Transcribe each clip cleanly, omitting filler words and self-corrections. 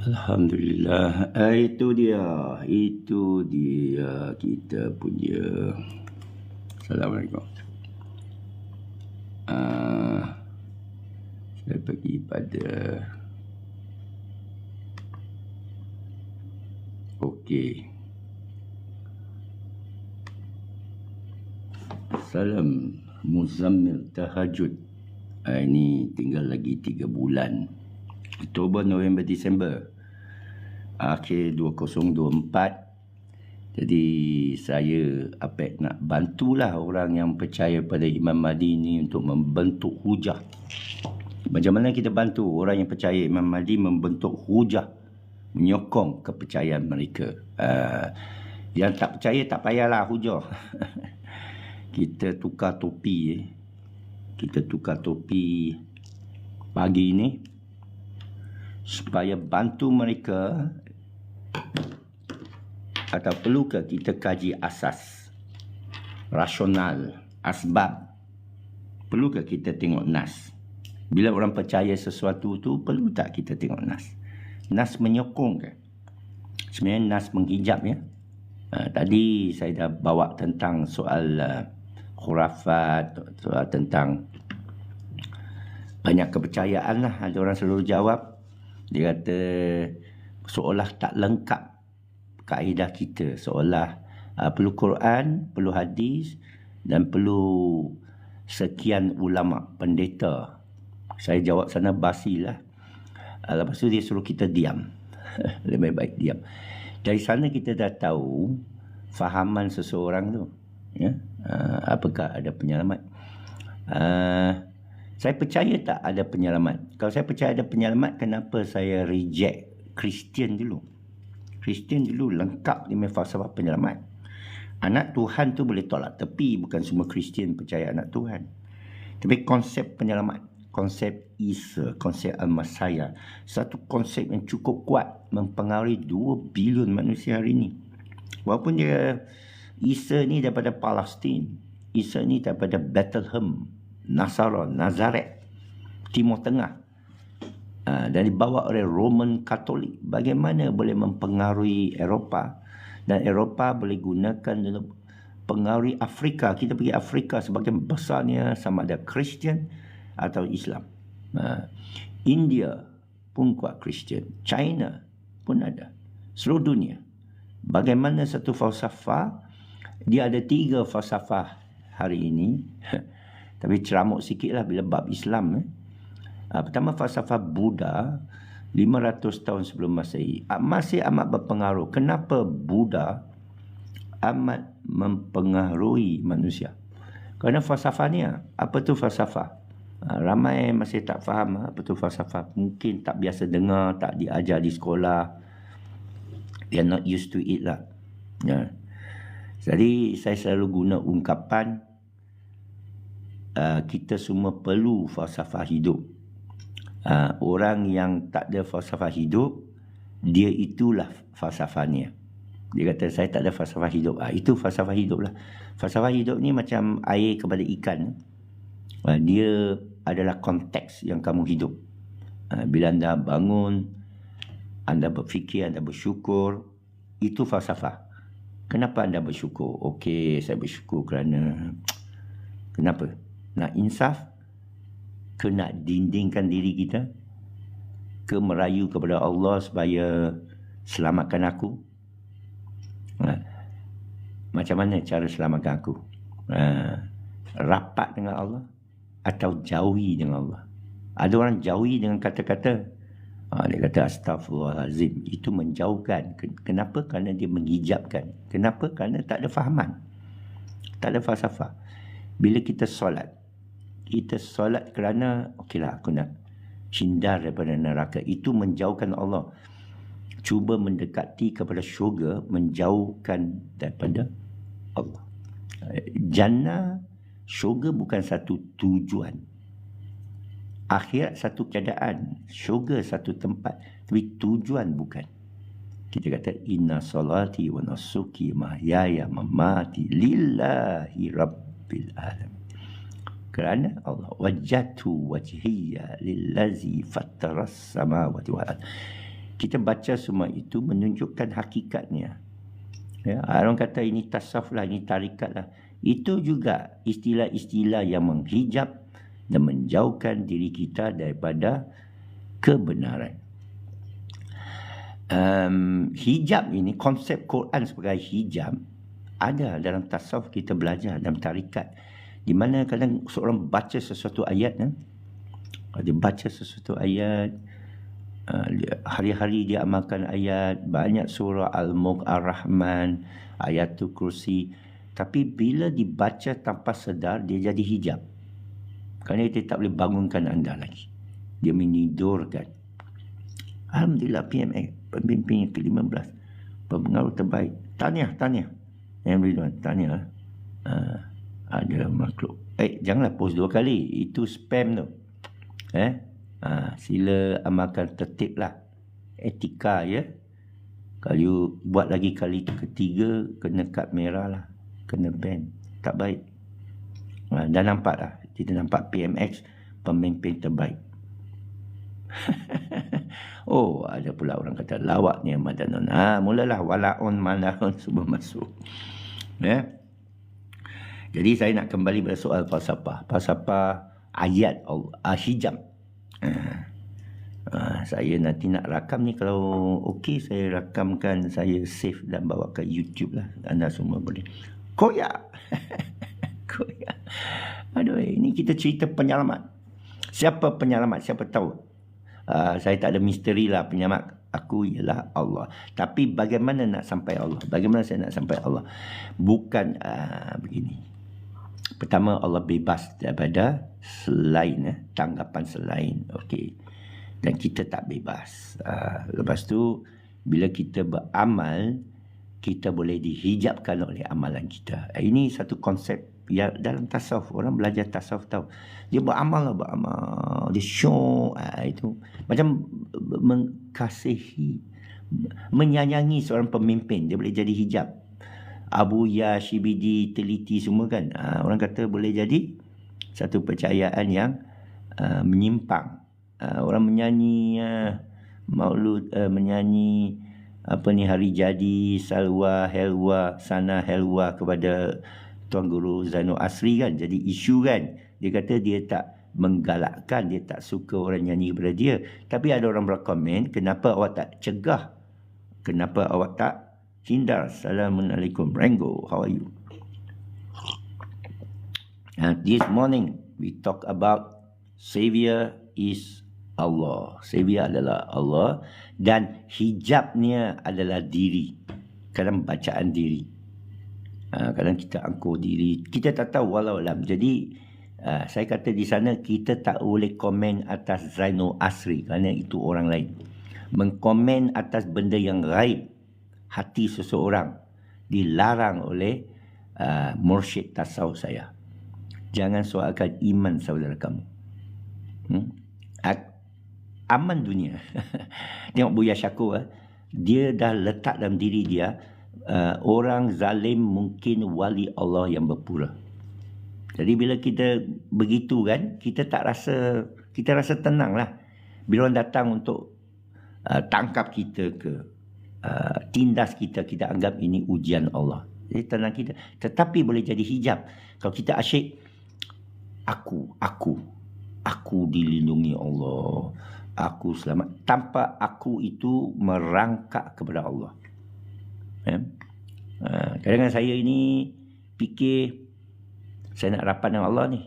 Alhamdulillah. Itu dia kita punya. Assalamualaikum. Saya pergi pada okey. Salam Muzammil Tahajud. Ini tinggal lagi 3 bulan. Oktober, November, Disember. Akhir 2024. Jadi saya nak bantulah orang yang percaya pada Imam Mahdi ni untuk membentuk hujah. Macam mana kita bantu orang yang percaya Imam Mahdi membentuk hujah, menyokong kepercayaan mereka. Yang tak percaya tak payahlah hujah. Kita tukar topi. Pagi ni supaya bantu mereka. Atau perlukah kita kaji asas, rasional, asbab? Perlukah kita tengok nas? Bila orang percaya sesuatu tu, perlu tak kita tengok nas? Nas menyokong ke? Sebenarnya nas menghijab ya. Tadi saya dah bawa tentang soal khurafat, soal tentang banyak kepercayaan lah. Ada orang selalu jawab, dia kata seolah tak lengkap kaedah kita, seolah perlu Quran, perlu hadis dan perlu sekian ulama, pendeta. Saya jawab sana basilah. Lepas tu dia suruh kita diam. Lebih baik diam. Dari sana kita dah tahu fahaman seseorang tu, ya? Apakah ada penyelamat? Saya percaya tak ada penyelamat. Kalau saya percaya ada penyelamat, kenapa saya reject Kristian dulu? Kristian dulu lengkap dia punya falsafah penyelamat. Anak Tuhan tu boleh tolak tepi. Bukan semua Kristian percaya anak Tuhan. Tapi konsep penyelamat, konsep Isa, konsep Al-Masaya, satu konsep yang cukup kuat mempengaruhi 2 bilion manusia hari ini. Walaupun dia Isa ni daripada Palestin, Isa ni daripada Bethlehem, Nazaret, Timur Tengah, dan dibawa oleh Roman Katolik. Bagaimana boleh mempengaruhi Eropah, dan Eropah boleh gunakan untuk pengaruhi Afrika. Kita pergi Afrika, sebagian besarnya sama ada Kristian atau Islam. India pun kuat Kristian, China pun ada, seluruh dunia. Bagaimana satu falsafah, dia ada 3 falsafah hari ini. Tapi ceramuk sikit lah bila bab Islam. Pertama, falsafah Buddha 500 tahun sebelum Masehi. Masih amat berpengaruh. Kenapa Buddha amat mempengaruhi manusia? Kerana falsafahnya. Apa tu falsafah? Ramai masih tak faham apa tu falsafah. Mungkin tak biasa dengar, tak diajar di sekolah. They are not used to it lah. Ya. Jadi saya selalu guna ungkapan, kita semua perlu falsafah hidup. Orang yang tak ada falsafah hidup, dia itulah falsafahnya. Dia kata saya tak ada falsafah hidup. Itu falsafah hidup lah. Falsafah hidup ni macam air kepada ikan. Dia adalah konteks yang kamu hidup. Bila anda bangun, anda berfikir, anda bersyukur, itu falsafah. Kenapa anda bersyukur? Okey, saya bersyukur kerana kenapa? Nak insaf? Ke nak dindingkan diri kita? Ke merayu kepada Allah supaya selamatkan aku? Macam mana cara selamatkan aku? Rapat dengan Allah atau jauhi dengan Allah? Ada orang jauhi dengan kata-kata. Dia kata astaghfirullahalazim. Itu menjauhkan. Kenapa? Kerana dia menghijabkan. Kenapa? Kerana tak ada fahaman. Tak ada falsafah. Bila kita solat kerana okeylah aku nak hindar daripada neraka. Itu menjauhkan Allah. Cuba mendekati kepada syurga, menjauhkan daripada Allah. Jannah, syurga bukan satu tujuan. Akhirat satu keadaan, syurga satu tempat, tapi tujuan bukan. Kita kata inna salati wa nusuki mahyaya mamati lillahi rabbil alamin. Kerana Allah wajjatu wajhiya lillazi fattaras samawati wal ardh. Kita baca semua itu menunjukkan hakikatnya. Ya, orang kata ini tasawuf lah, ini tarikat lah. Itu juga istilah-istilah yang menghijab dan menjauhkan diri kita daripada kebenaran. Hijab ini, konsep Quran sebagai hijab, ada dalam tasawuf, kita belajar dalam tarikat. Di mana kadang seorang baca sesuatu ayat, dia baca sesuatu ayat, hari-hari dia amalkan ayat, banyak surah Al-Mulk, Ar-Rahman, Ayatul Kursi. Tapi bila dibaca tanpa sedar, dia jadi hijab. Kerana dia tak boleh bangunkan anda lagi. Dia menidurkan. Alhamdulillah PMX, pembimbing yang ke-15, pengaruh terbaik. Tahniah. Yang Ridwan, tahniah. Ada makhluk. Janganlah post 2 kali. Itu spam tu. Sila amalkan tertib lah. Etika ya. Kalau buat lagi kali ketiga, kena kad merah lah. Kena ban. Tak baik. Dah nampak lah. Kita nampak PMX pemimpin terbaik. Oh, ada pula orang kata lawaknya Madanon. Mulalah walaun manahun semua masuk. Ya. Jadi saya nak kembali pada soal falsafah. Falsafah ayat Allah, hijab. Saya nanti nak rakam ni, kalau okey saya rakamkan, saya save dan bawa ke YouTube lah. Anda semua boleh koyak. Koyak. Aduh, ini kita cerita penyelamat. Siapa penyelamat? Siapa tahu? Saya tak ada misteri lah. Penyelamat aku ialah Allah. Tapi bagaimana nak sampai Allah? Bagaimana saya nak sampai Allah? Bukan begini. Pertama, Allah bebas daripada selain, tanggapan selain. Okey. Dan kita tak bebas. Lepas tu, bila kita beramal, kita boleh dihijabkan oleh amalan kita. Ini satu konsep yang dalam tasawuf. Orang belajar tasawuf tahu. Dia beramal. Dia syok. Itu macam mengasihi, menyayangi seorang pemimpin. Dia boleh jadi hijab. Abu Ya, Shibidi, teliti semua kan. Orang kata boleh jadi satu percayaan yang menyimpang. Orang menyanyi maulud, menyanyi hari jadi, salwa, helwa, sana helwa kepada Tuan Guru Zainul Asri kan. Jadi isu kan. Dia kata dia tak menggalakkan, dia tak suka orang nyanyi kepada dia. Tapi ada orang berkomen, kenapa awak tak cegah? Kenapa awak tak hindar? Assalamualaikum Rango, how are you? This morning we talk about Savior is Allah. Savior adalah Allah dan hijabnya adalah diri. Kadang bacaan diri. Kadang kita angkur diri. Kita tak tahu walau alam. Jadi saya kata di sana kita tak boleh komen atas Zainul Asri kerana itu orang lain. Mengkomen atas benda yang gaib hati seseorang dilarang oleh mursyid tasawuf saya. Jangan soalkan iman saudara kamu. Aman dunia. Tengok Buya Syakur, dia dah letak dalam diri dia, orang zalim mungkin wali Allah yang berpura. Jadi bila kita begitu kan, kita rasa tenang lah. Bila orang datang untuk tangkap kita ke tindas kita, kita anggap ini ujian Allah. Jadi tenang kita. Tetapi boleh jadi hijab. Kalau kita asyik, aku dilindungi Allah, aku selamat. Tanpa aku itu merangkak kepada Allah. Kadang-kadang saya ini fikir, saya nak rapat dengan Allah ni.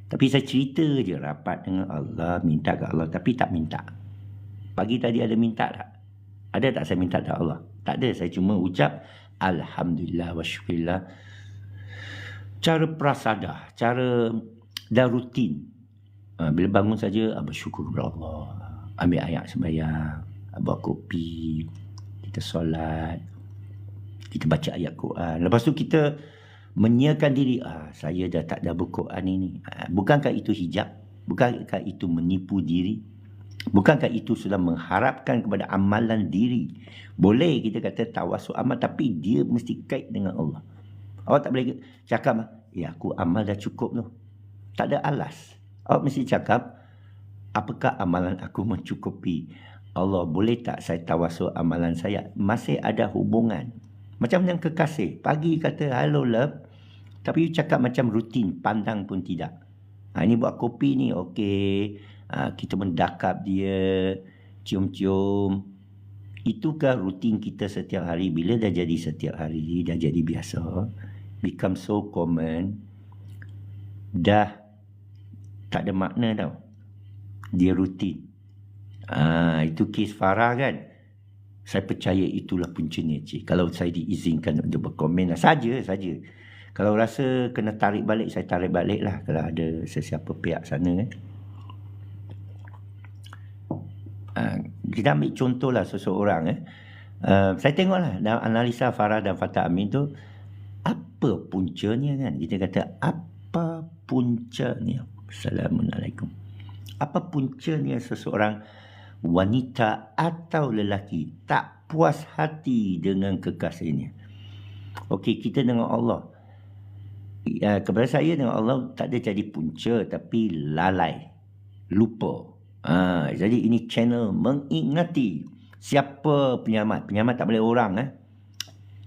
Tapi saya cerita je rapat dengan Allah, minta ke Allah. Tapi tak minta. Pagi tadi ada minta tak? Ada tak saya minta ke Allah? Tak ada. Saya cuma ucap Alhamdulillah wa syukurillah. Cara prasada, cara dah rutin. Bila bangun saja, bersyukur kepada Allah. Ambil ayat sembahyang, buat kopi, kita solat, kita baca ayat Quran. Lepas tu kita menyiarkan diri, saya dah tak ada Quran ini. Bukankah itu hijab? Bukankah itu menipu diri? Bukankah itu sudah mengharapkan kepada amalan diri? Boleh kita kata tawasul amal, tapi dia mesti kait dengan Allah. Awak tak boleh cakap, ya aku amal dah cukup tu. Tak ada alas. Awak mesti cakap, apakah amalan aku mencukupi Allah, boleh tak saya tawasul amalan saya? Masih ada hubungan. Macam yang kekasih. Pagi kata, hello love. Tapi you cakap macam rutin, pandang pun tidak. Ini buat kopi ni, okey. Kita mendakap dia, cium-cium. Itukah rutin kita setiap hari? Bila dah jadi setiap hari, dah jadi biasa, become so common, dah tak ada makna tau. Dia rutin. Itu kes Farah kan. Saya percaya itulah puncanya, cik. Kalau saya diizinkan untuk berkomen saja. Kalau rasa kena tarik balik, saya tarik balik lah. Kalau ada sesiapa pihak sana kan. Kita ambil contohlah seseorang. Saya tengoklah dalam analisa Farah dan Fatah Amin tu, apa puncanya kan. Kita kata, apa puncanya? Assalamualaikum. Apa puncanya seseorang wanita atau lelaki tak puas hati dengan kekasihnya? Okey, kita dengan Allah. Kepada saya dengan Allah tak ada jadi punca, tapi lalai, lupa. Jadi ini channel mengingati siapa penyelamat. Penyelamat tak boleh orang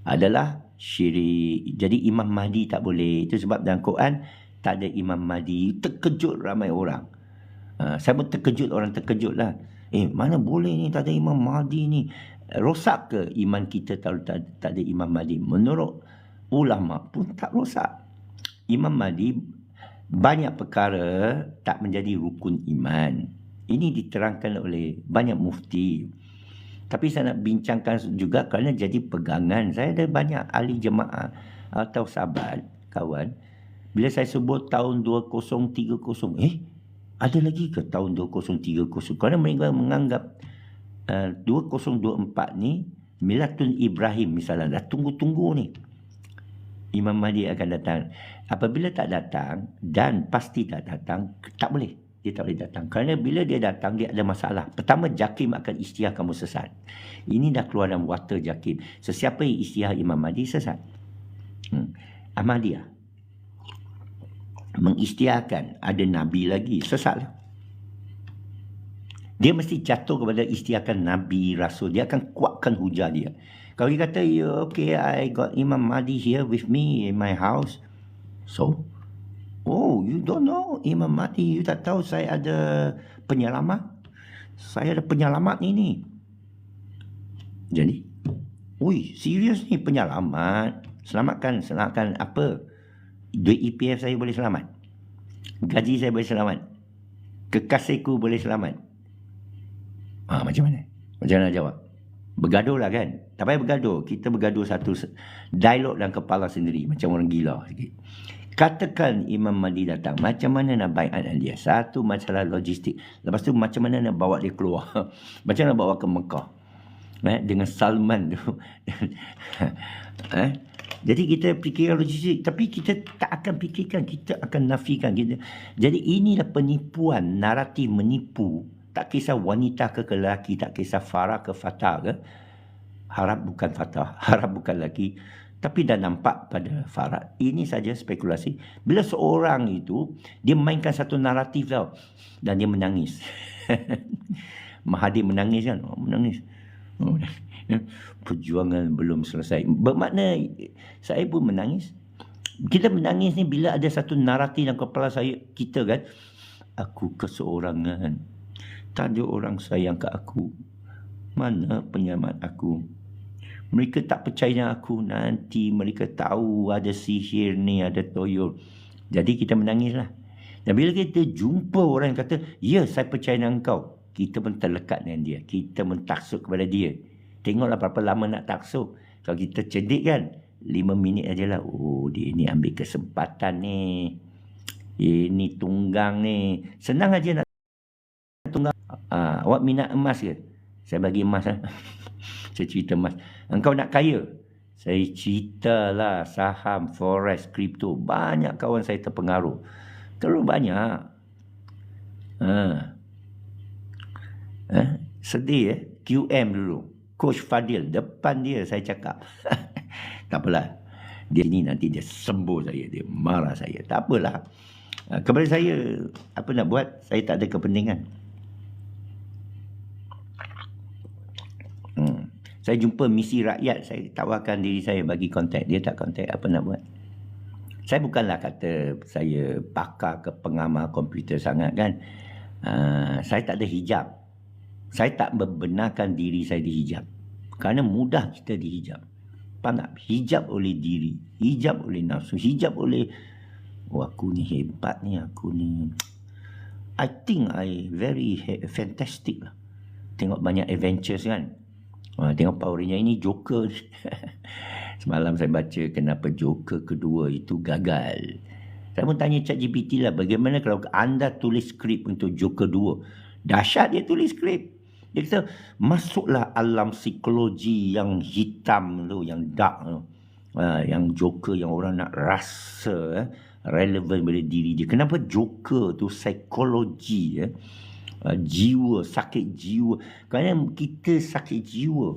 adalah syirik. Jadi Imam Mahdi tak boleh. Itu sebab dalam Quran tak ada Imam Mahdi. Terkejut ramai orang. Saya pun terkejut, orang terkejut lah. Mana boleh ni tak ada Imam Mahdi ni? Rosak ke iman kita kalau tak ada Imam Mahdi? Menurut ulama pun tak rosak. Imam Mahdi banyak perkara tak menjadi rukun iman. Ini diterangkan oleh banyak mufti. Tapi saya nak bincangkan juga kerana jadi pegangan. Saya ada banyak ahli jemaah atau sahabat, kawan. Bila saya sebut tahun 2030, ada lagi ke tahun 2030? Kerana mereka menganggap 2024 ni Miladun Ibrahim misalnya. Dah tunggu-tunggu ni. Imam Mahdi akan datang. Apabila tak datang, dan pasti tak datang, tak boleh. Dia tak boleh datang. Kerana bila dia datang, dia ada masalah. Pertama, Jakim akan isytihar kamu sesat. Ini dah keluar dalam water Jakim. Sesiapa yang isytihar Imam Mahdi sesat. Ahmadiyah mengisytiharkan ada Nabi lagi, sesat lah. Dia mesti jatuh kepada isytiharkan Nabi, Rasul. Dia akan kuatkan hujah dia. Kalau dia kata, okay, I got Imam Mahdi here with me in my house. So, you don't know Imam Mahdi. You tak tahu saya ada penyelamat. Saya ada penyelamat ni. Jadi, serius ni penyelamat. Selamatkan apa? Duit EPF saya boleh selamat. Gaji saya boleh selamat. Kekasihku boleh selamat. Macam mana? Macam mana jawab? Bergaduh lah kan? Tak payah bergaduh. Kita bergaduh satu dialog dalam kepala sendiri. Macam orang gila sikit. Katakan Imam Mahdi datang. Macam mana nak baiat dia? Satu masalah logistik. Lepas tu macam mana nak bawa dia keluar? Macam mana nak bawa ke Mekah? Dengan Salman tu. Jadi kita fikirkan logistik. Tapi kita tak akan fikirkan. Kita akan nafikan. Jadi inilah penipuan. Naratif menipu. Tak kisah wanita ke lelaki, tak kisah Farah ke Fatah ke. Harap bukan Fatah, harap bukan lelaki. Tapi dah nampak pada Farah. Ini saja spekulasi. Bila seorang itu, dia mainkan satu naratif tau. Dan dia menangis. Mahathir menangis kan? Menangis. Perjuangan belum selesai. Bermakna saya pun menangis. Kita menangis ni bila ada satu naratif dalam kepala kita kan. Aku keseorangan. Tak ada orang sayang ke aku. Mana penyelamat aku? Mereka tak percaya aku. Nanti mereka tahu ada sihir ni, ada toyol. Jadi kita menangislah. Dan bila kita jumpa orang yang kata, ya saya percaya dengan kau, kita pun terlekat dengan dia. Kita mentaksub kepada dia. Tengoklah berapa lama nak taksub. Kalau kita cerdik kan, 5 minit ajalah. Dia ni ambil kesempatan ni. Ini tunggang ni. Senang aja nak tunggang. Awak minat emas ke? Saya bagi emas lah. Saya cerita emas. Engkau nak kaya? Saya ceritalah saham, forex, kripto. Banyak kawan saya terpengaruh. Terlalu banyak. Sedih QM dulu. Coach Fadil. Depan dia saya cakap. Tak apalah. Dia ni nanti dia sembuh saya. Dia marah saya. Tak apalah. Kepada saya, apa nak buat? Saya tak ada kepentingan. Saya jumpa misi rakyat, saya tawarkan diri saya bagi kontak. Dia tak kontak, apa nak buat? Saya bukanlah kata saya pakar ke pengamal komputer sangat kan. Saya tak ada hijab. Saya tak membenarkan diri saya dihijab. Kerana mudah kita dihijab. Faham tak? Hijab oleh diri. Hijab oleh nafsu. Hijab oleh, aku ni hebat ni, aku ni. I think I very fantastic lah. Tengok banyak adventures kan. Tengok Power Ranger ini Joker. Semalam saya baca kenapa Joker kedua itu gagal. Saya pun tanya ChatGPT lah, bagaimana kalau anda tulis skrip untuk Joker 2. Dahsyat dia tulis skrip. Dia kata, masuklah alam psikologi yang hitam tu, yang dark tu. Yang Joker yang orang nak rasa relevan pada diri dia. Kenapa Joker tu psikologi jiwa, sakit jiwa. Kerana kita sakit jiwa.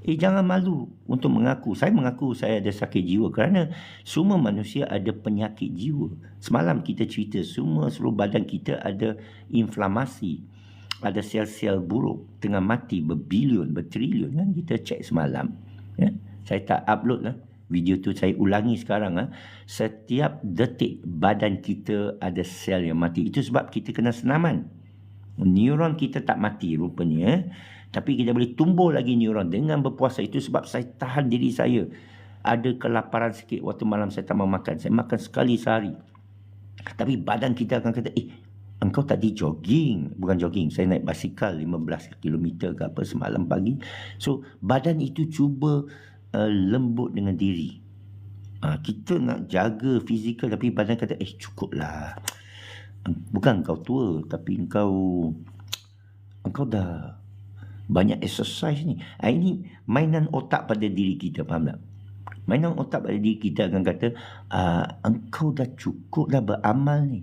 Jangan malu untuk mengaku. Saya mengaku saya ada sakit jiwa kerana semua manusia ada penyakit jiwa. Semalam kita cerita seluruh badan kita ada inflamasi. Ada sel-sel buruk tengah mati berbilion, bertrilion kan. Kita cek semalam. Ya. Saya tak upload lah. Video tu saya ulangi sekarang. Setiap detik badan kita ada sel yang mati. Itu sebab kita kena senaman. Neuron kita tak mati rupanya. Tapi kita boleh tumbuh lagi neuron dengan berpuasa. Itu sebab saya tahan diri saya. Ada kelaparan sikit waktu malam saya tak mau makan. Saya makan sekali sehari. Tapi badan kita akan kata, engkau tadi jogging. Bukan jogging, saya naik basikal 15 km ke apa semalam pagi. So, badan itu cuba lembut dengan diri. Kita nak jaga fizikal tapi badan kata, cukuplah. Bukan engkau tua, tapi engkau dah banyak exercise ni. Ini mainan otak pada diri kita, faham tak? Mainan otak pada diri kita akan kata, engkau dah cukup dah beramal ni.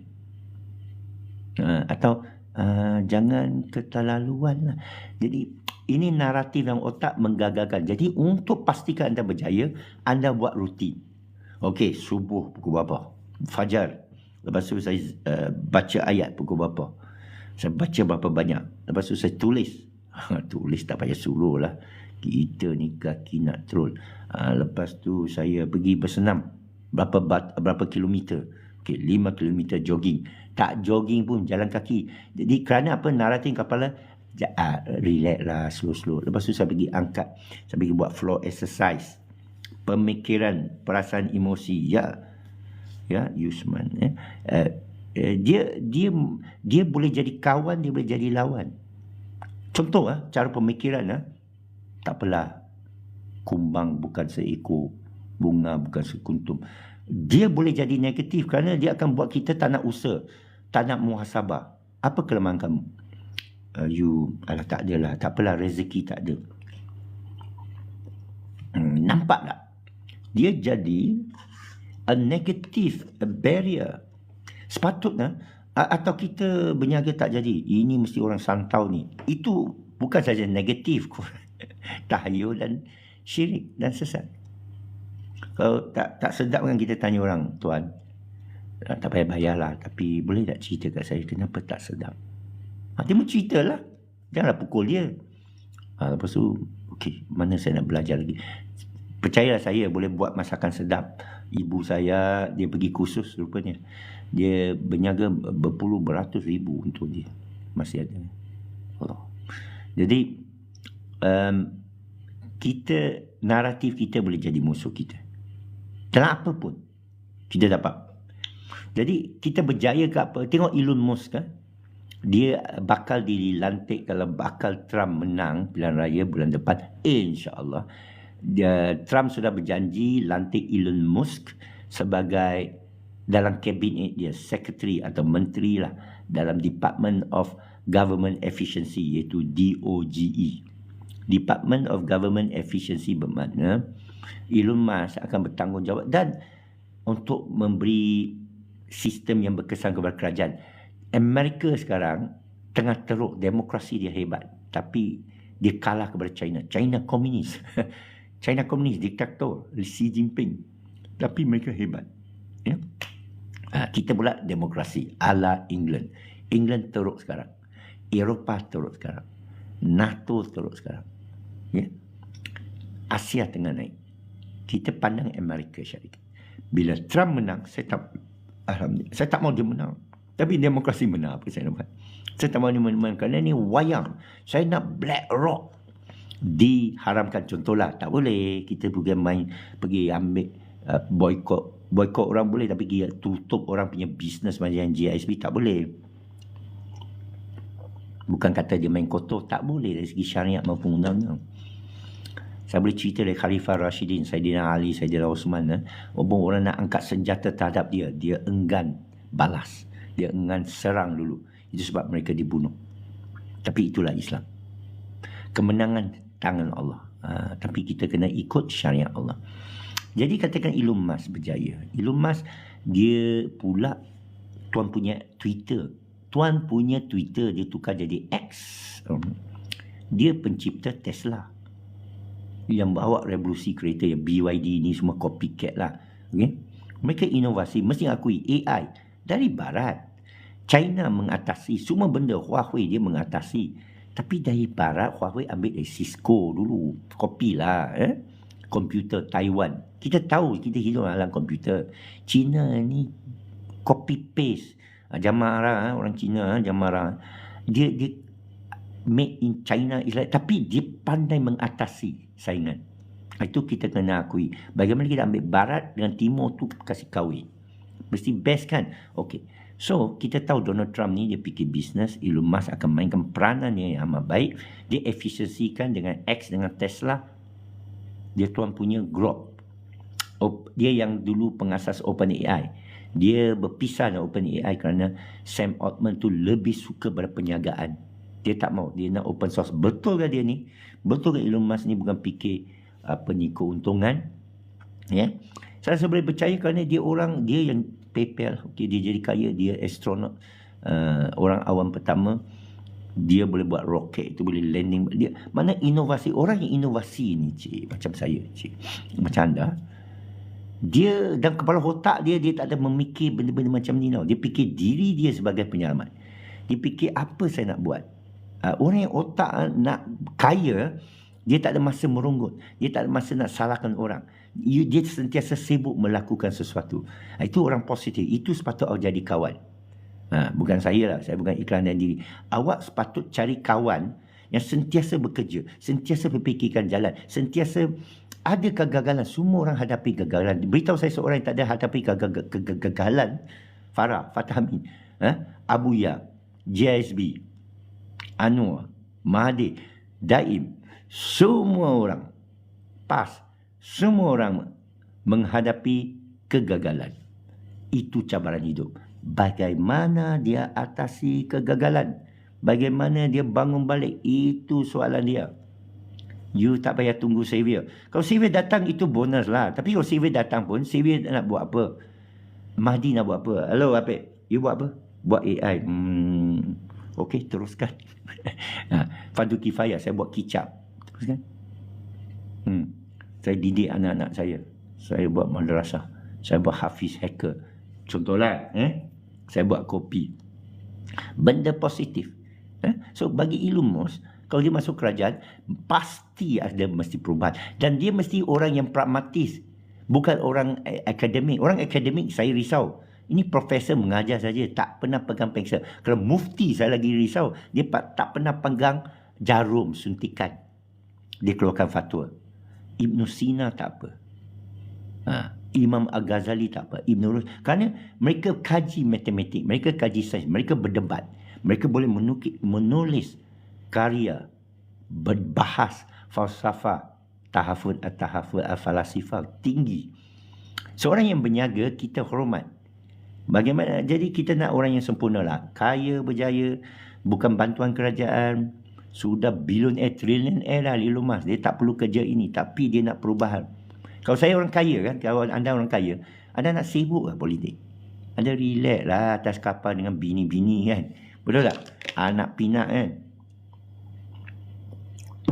Atau jangan keterlaluan lah. Jadi ini naratif yang otak menggagalkan. Jadi untuk pastikan anda berjaya, anda buat rutin. Okey, subuh pukul berapa? Fajar. Lepas tu saya baca ayat pukul berapa? Saya baca berapa banyak? Lepas tu saya tulis. Tulis tak payah suruh lah. Kita ni kaki nak troll. Lepas tu saya pergi bersenam. Berapa kilometer? Okay, 5 kilometer jogging. Tak jogging pun, jalan kaki. Jadi kerana apa? Naratif kepala, relax lah, slow-slow. Lepas tu saya pergi angkat. Saya pergi buat floor exercise. Pemikiran, perasaan, emosi. Ya, Yusman. Dia boleh jadi kawan, dia boleh jadi lawan. Contoh cara pemikiran tak apalah, kumbang bukan seekor, bunga bukan sekuntum. Dia boleh jadi negatif kerana dia akan buat kita tak nak usaha, tak nak muhasabah. Apa kelemahan kamu? Tak adalah, tak apalah, rezeki tak ada. Nampak tak? Dia jadi a negative, a barrier. Sepatutnya atau kita berniaga tak jadi, ini mesti orang santau ni. Itu bukan saja negatif, tahyul dan syirik dan sesat. Kalau tak sedap kan kita tanya orang, tuan, tak payah bayarlah, tapi boleh tak cerita kat saya kenapa tak sedap? Dia mau ceritalah, janganlah pukul dia. Lepas tu, okey, mana saya nak belajar lagi? Percayalah saya boleh buat masakan sedap. Ibu saya, dia pergi kursus rupanya. Dia berniaga berpuluh beratus ribu untuk dia. Masih ada. Allah. Jadi, naratif kita boleh jadi musuh kita. Dalam apa pun, kita dapat. Jadi, kita berjaya ke apa? Tengok Elon Musk kan? Dia bakal dilantik kalau bakal Trump menang pilihan raya bulan depan. InsyaAllah. Trump sudah berjanji lantik Elon Musk sebagai dalam kabinet dia, secretary atau menteri lah dalam Department of Government Efficiency, iaitu DOGE. Department of Government Efficiency bermakna Elon Musk akan bertanggungjawab dan untuk memberi sistem yang berkesan kepada kerajaan. Amerika sekarang tengah teruk, demokrasi dia hebat, tapi dia kalah kepada China. China komunis. China komunis, diktator, Xi Jinping. Tapi mereka hebat. Ya? Kita pula demokrasi ala England. England teruk sekarang. Eropah teruk sekarang. NATO teruk sekarang. Ya? Asia tengah naik. Kita pandang Amerika Syarikat. Bila Trump menang, Alhamdulillah, saya tak mau dia menang. Tapi demokrasi menang, apa saya nak buat? Saya tak mau dia menang kerana ni wayang. Saya nak BlackRock diharamkan. Contohlah, tak boleh kita pergi ambil boykot orang boleh, tapi dia tutup orang punya bisnes macam GSB tak boleh. Bukan kata dia main kotor, tak boleh dari segi syariat maupun undang-undang. Saya boleh cerita dari Khalifah Rashidin, Saidina Ali, Saidina Osman. Orang nak angkat senjata terhadap dia, dia enggan balas, dia enggan serang dulu. Itu sebab mereka dibunuh. Tapi itulah Islam. Kemenangan tangan Allah. Tapi kita kena ikut syariat Allah. Jadi katakan Elon Musk berjaya. Elon Musk dia pula tuan punya Twitter. Tuan punya Twitter dia tukar jadi X. Dia pencipta Tesla yang bawa revolusi kereta, yang BYD ni semua copycat lah. Okay? Mereka inovasi, mesti akui AI dari barat. China mengatasi semua benda, Huawei dia mengatasi. Tapi dari barat, Huawei ambil dari Cisco dulu. Copy lah. Komputer Taiwan. Kita tahu, kita hidup dalam komputer. China ni copy paste. Jamara, orang Cina, Jamara. Dia made in China. Tapi dia pandai mengatasi saingan. Itu kita kena akui. Bagaimana kita ambil barat dengan timur tu kasih kahwin. Mesti best kan? Okay. So, kita tahu Donald Trump ni dia fikir bisnes. Elon Musk akan mainkan peranan yang amat baik. Dia efisiensikan dengan X, dengan Tesla. Dia tuan punya Grok. Dia yang dulu pengasas OpenAI. Dia berpisah dengan OpenAI kerana Sam Altman tu lebih suka pada perniagaan. Dia tak mau. Dia nak open source. Betul ke dia ni? Betul ke Elon Musk ni bukan fikir keuntungan? Ya. Saya boleh percaya kerana dia yang PayPal. Okay, dia jadi kaya. Dia astronot. Orang awam pertama. Dia boleh buat roket. Itu boleh landing. Dia, mana inovasi. Orang yang inovasi ni, cik. Macam saya, cik. Macam anda. Dia dalam kepala otak dia tak ada memikir benda-benda macam ni. Dia fikir diri dia sebagai penyelamat. Dia fikir apa saya nak buat. Orang yang otak nak kaya, dia tak ada masa merunggut. Dia tak ada masa nak salahkan orang. Dia sentiasa sibuk melakukan sesuatu. Itu orang positif. Itu sepatutnya jadi kawan. Bukan saya lah. Saya bukan iklankan diri. Awak sepatut cari kawan yang sentiasa bekerja. Sentiasa berfikirkan jalan. Sentiasa ada kegagalan. Semua orang hadapi kegagalan. Beritahu saya seorang yang tak ada hadapi kegagalan. Fatah Amin. Abuya. JSB. Anwar. Mahathir. Daim. Semua orang pas. Semua orang menghadapi kegagalan. Itu cabaran hidup. Bagaimana dia atasi kegagalan? Bagaimana dia bangun balik? Itu soalan dia. You tak payah tunggu Savior. Kalau Savior datang itu bonus lah. Tapi kalau Savior datang pun, Savior nak buat apa? Mahdi nak buat apa? Hello Apik, you buat apa? Buat AI. Okey, teruskan. Fardu kifayah, saya buat kicap. Teruskan. Saya didik anak-anak saya. Saya buat madrasah. Saya buat hafiz hacker. Contohlah, saya buat kopi. Benda positif. So, bagi Elon Musk, kalau dia masuk kerajaan, pasti ada mesti perubahan. Dan dia mesti orang yang pragmatis. Bukan orang akademik. Orang akademik saya risau. Ini profesor mengajar saja, tak pernah pegang pensel. Kalau mufti saya lagi risau. Dia tak pernah pegang jarum suntikan. Dia keluarkan fatwa. Ibn Sina tak apa. Imam Al-Ghazali tak apa. Ibn Rushd. Kerana mereka kaji matematik. Mereka kaji sains. Mereka berdebat. Mereka boleh menulis karya. Berbahas falsafah. Tahafud al-falasifah. Tinggi. Seorang yang berniaga, kita hormat. Bagaimana? Jadi kita nak orang yang sempurna lah. Kaya, berjaya. Bukan bantuan kerajaan. Sudah billionaire, trillionaire lah Elon Musk. Dia tak perlu kerja ini. Tapi dia nak perubahan. Kalau saya orang kaya kan, kalau anda orang kaya, anda nak sibuk lah politik. Anda relax lah atas kapal dengan bini-bini kan. Betul tak? Anak pinak kan.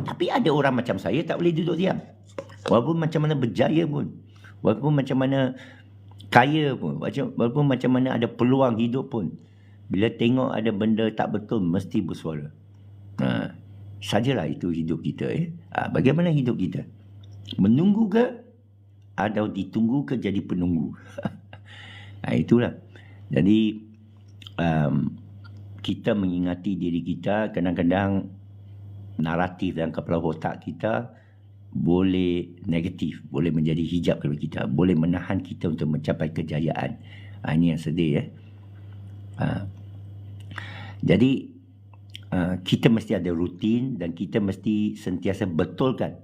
Tapi ada orang macam saya tak boleh duduk diam. Walaupun macam mana berjaya pun. Walaupun macam mana kaya pun. Walaupun macam mana ada peluang hidup pun. Bila tengok ada benda tak betul, mesti bersuara. Sajalah itu hidup kita. Bagaimana hidup kita? Menunggu ke atau ditunggu ke jadi penunggu? Itulah. Jadi kita mengingati diri kita, kadang-kadang naratif dalam kepala otak kita boleh negatif, boleh menjadi hijab kepada kita, boleh menahan kita untuk mencapai kejayaan. Ini yang sedih ya. Jadi kita mesti ada rutin dan kita mesti sentiasa betulkan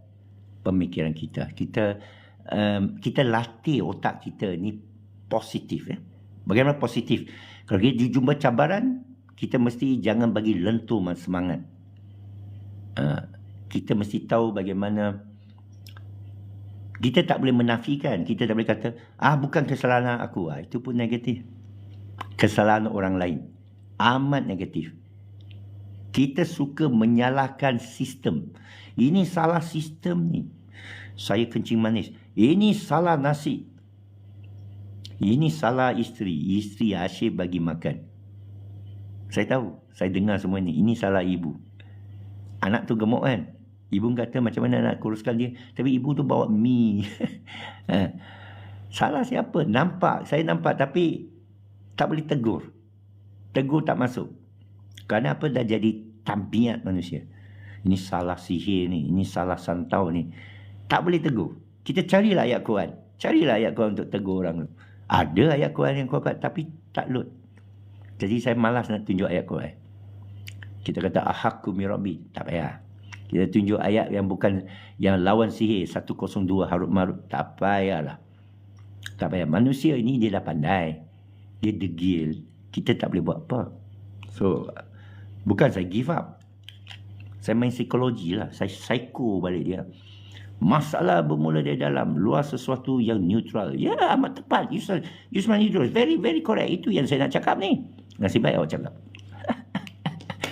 pemikiran kita. Kita latih otak kita ni positif ya. Bagaimana positif? Kalau kita jumpa cabaran, kita mesti jangan bagi lentur semangat. Kita mesti tahu bagaimana kita tak boleh menafikan, kita tak boleh kata bukan kesalahan aku. Itu pun negatif. Kesalahan orang lain amat negatif. Kita suka menyalahkan sistem. Ini salah sistem ni. Saya kencing manis. Ini salah nasi. Ini salah isteri. Isteri asyik bagi makan. Saya tahu. Saya dengar semua ni. Ini salah ibu. Anak tu gemuk kan. Ibu kata macam mana nak kuruskan dia. Tapi ibu tu bawa mi. Salah siapa? Nampak. Saya nampak tapi tak boleh tegur. Tegur tak masuk. Kerana apa? Dah jadi tabiat manusia. Ini salah sihir ni. Ini salah santau ni. Tak boleh tegur. Kita carilah ayat Quran. Carilah ayat Quran untuk tegur orang tu. Ada ayat Quran yang kuat tapi tak load. Jadi saya malas nak tunjuk ayat Quran. Kita kata ahakku mirabi. Tak payah. Kita tunjuk ayat yang bukan, yang lawan sihir 102 harut marut. Tak payahlah. Tak payah. Manusia ini dia dah pandai. Dia degil. Kita tak boleh buat apa. So, bukan saya give up. Saya main psikologi lah. Saya psycho balik dia. Masalah bermula dari dalam. Luar sesuatu yang neutral. Ya, amat tepat. Yusman Idrus. Very, very correct. Itu yang saya nak cakap ni. Nasib baik awak cakap.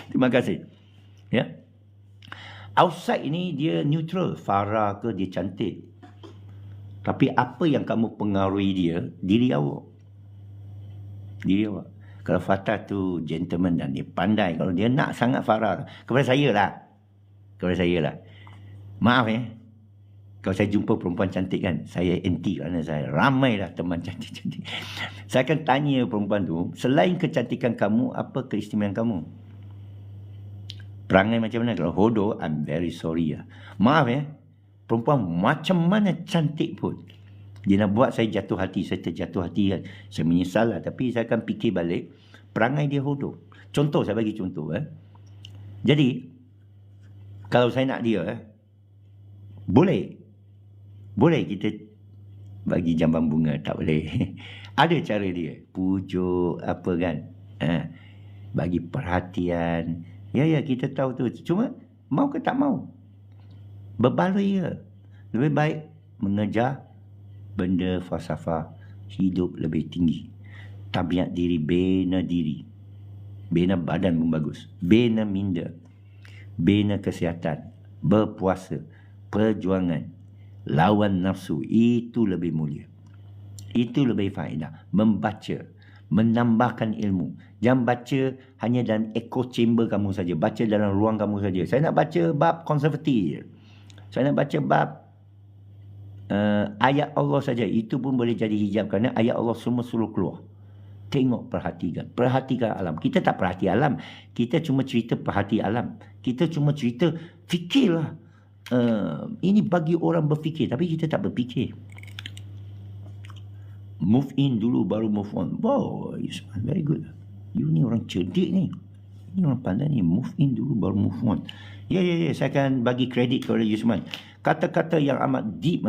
Terima kasih. Ya. Outside ini dia neutral. Farah ke dia cantik. Tapi apa yang kamu pengaruhi dia? Diri awak. Diri awak. Kalau Fatah tu gentleman dan dia pandai. Kalau dia nak sangat Farah. Kepada saya lah. Kepada saya lah. Maaf ya. Kalau saya jumpa perempuan cantik kan. Saya anti kerana saya ramailah teman cantik-cantik. Saya akan tanya perempuan tu. Selain kecantikan kamu, apa keistimewaan kamu? Perangai macam mana? Kalau hodoh, I'm very sorry lah. Maaf ya. Perempuan macam mana cantik pun. Dia nak buat saya jatuh hati. Saya terjatuh hati kan. Saya menyesal lah. Tapi saya akan fikir balik. Perangai dia hodoh. Contoh, saya bagi contoh. Jadi, kalau saya nak dia, boleh. Boleh kita bagi jamban bunga. Tak boleh. Ada cara dia. Pujuk apa kan. Bagi perhatian. Ya, kita tahu tu. Cuma, mau ke tak mau? Berbaloi ke? Lebih baik mengejar benda falsafah hidup lebih tinggi. Tabiat diri, bina diri. Bina badan pun bagus. Bina minda. Bina kesihatan. Berpuasa. Perjuangan. Lawan nafsu. Itu lebih mulia. Itu lebih faedah. Membaca. Menambahkan ilmu. Jangan baca hanya dalam echo chamber kamu saja. Baca dalam ruang kamu saja. Saya nak baca bab konservatif. Saya nak baca bab ayat Allah saja. Itu pun boleh jadi hijab kerana ayat Allah semua suruh keluar. Tengok, perhatikan. Perhatikan alam. Kita tak perhati alam. Kita cuma cerita perhati alam. Kita cuma cerita fikirlah. Ini bagi orang berfikir. Tapi kita tak berfikir. Move in dulu baru move on. Wow, very good. You ni orang cerdik ni. Ini orang pandai ni. Move in dulu baru move on. Ya. Saya akan bagi kredit kepada Yusman. Kata-kata yang amat deep.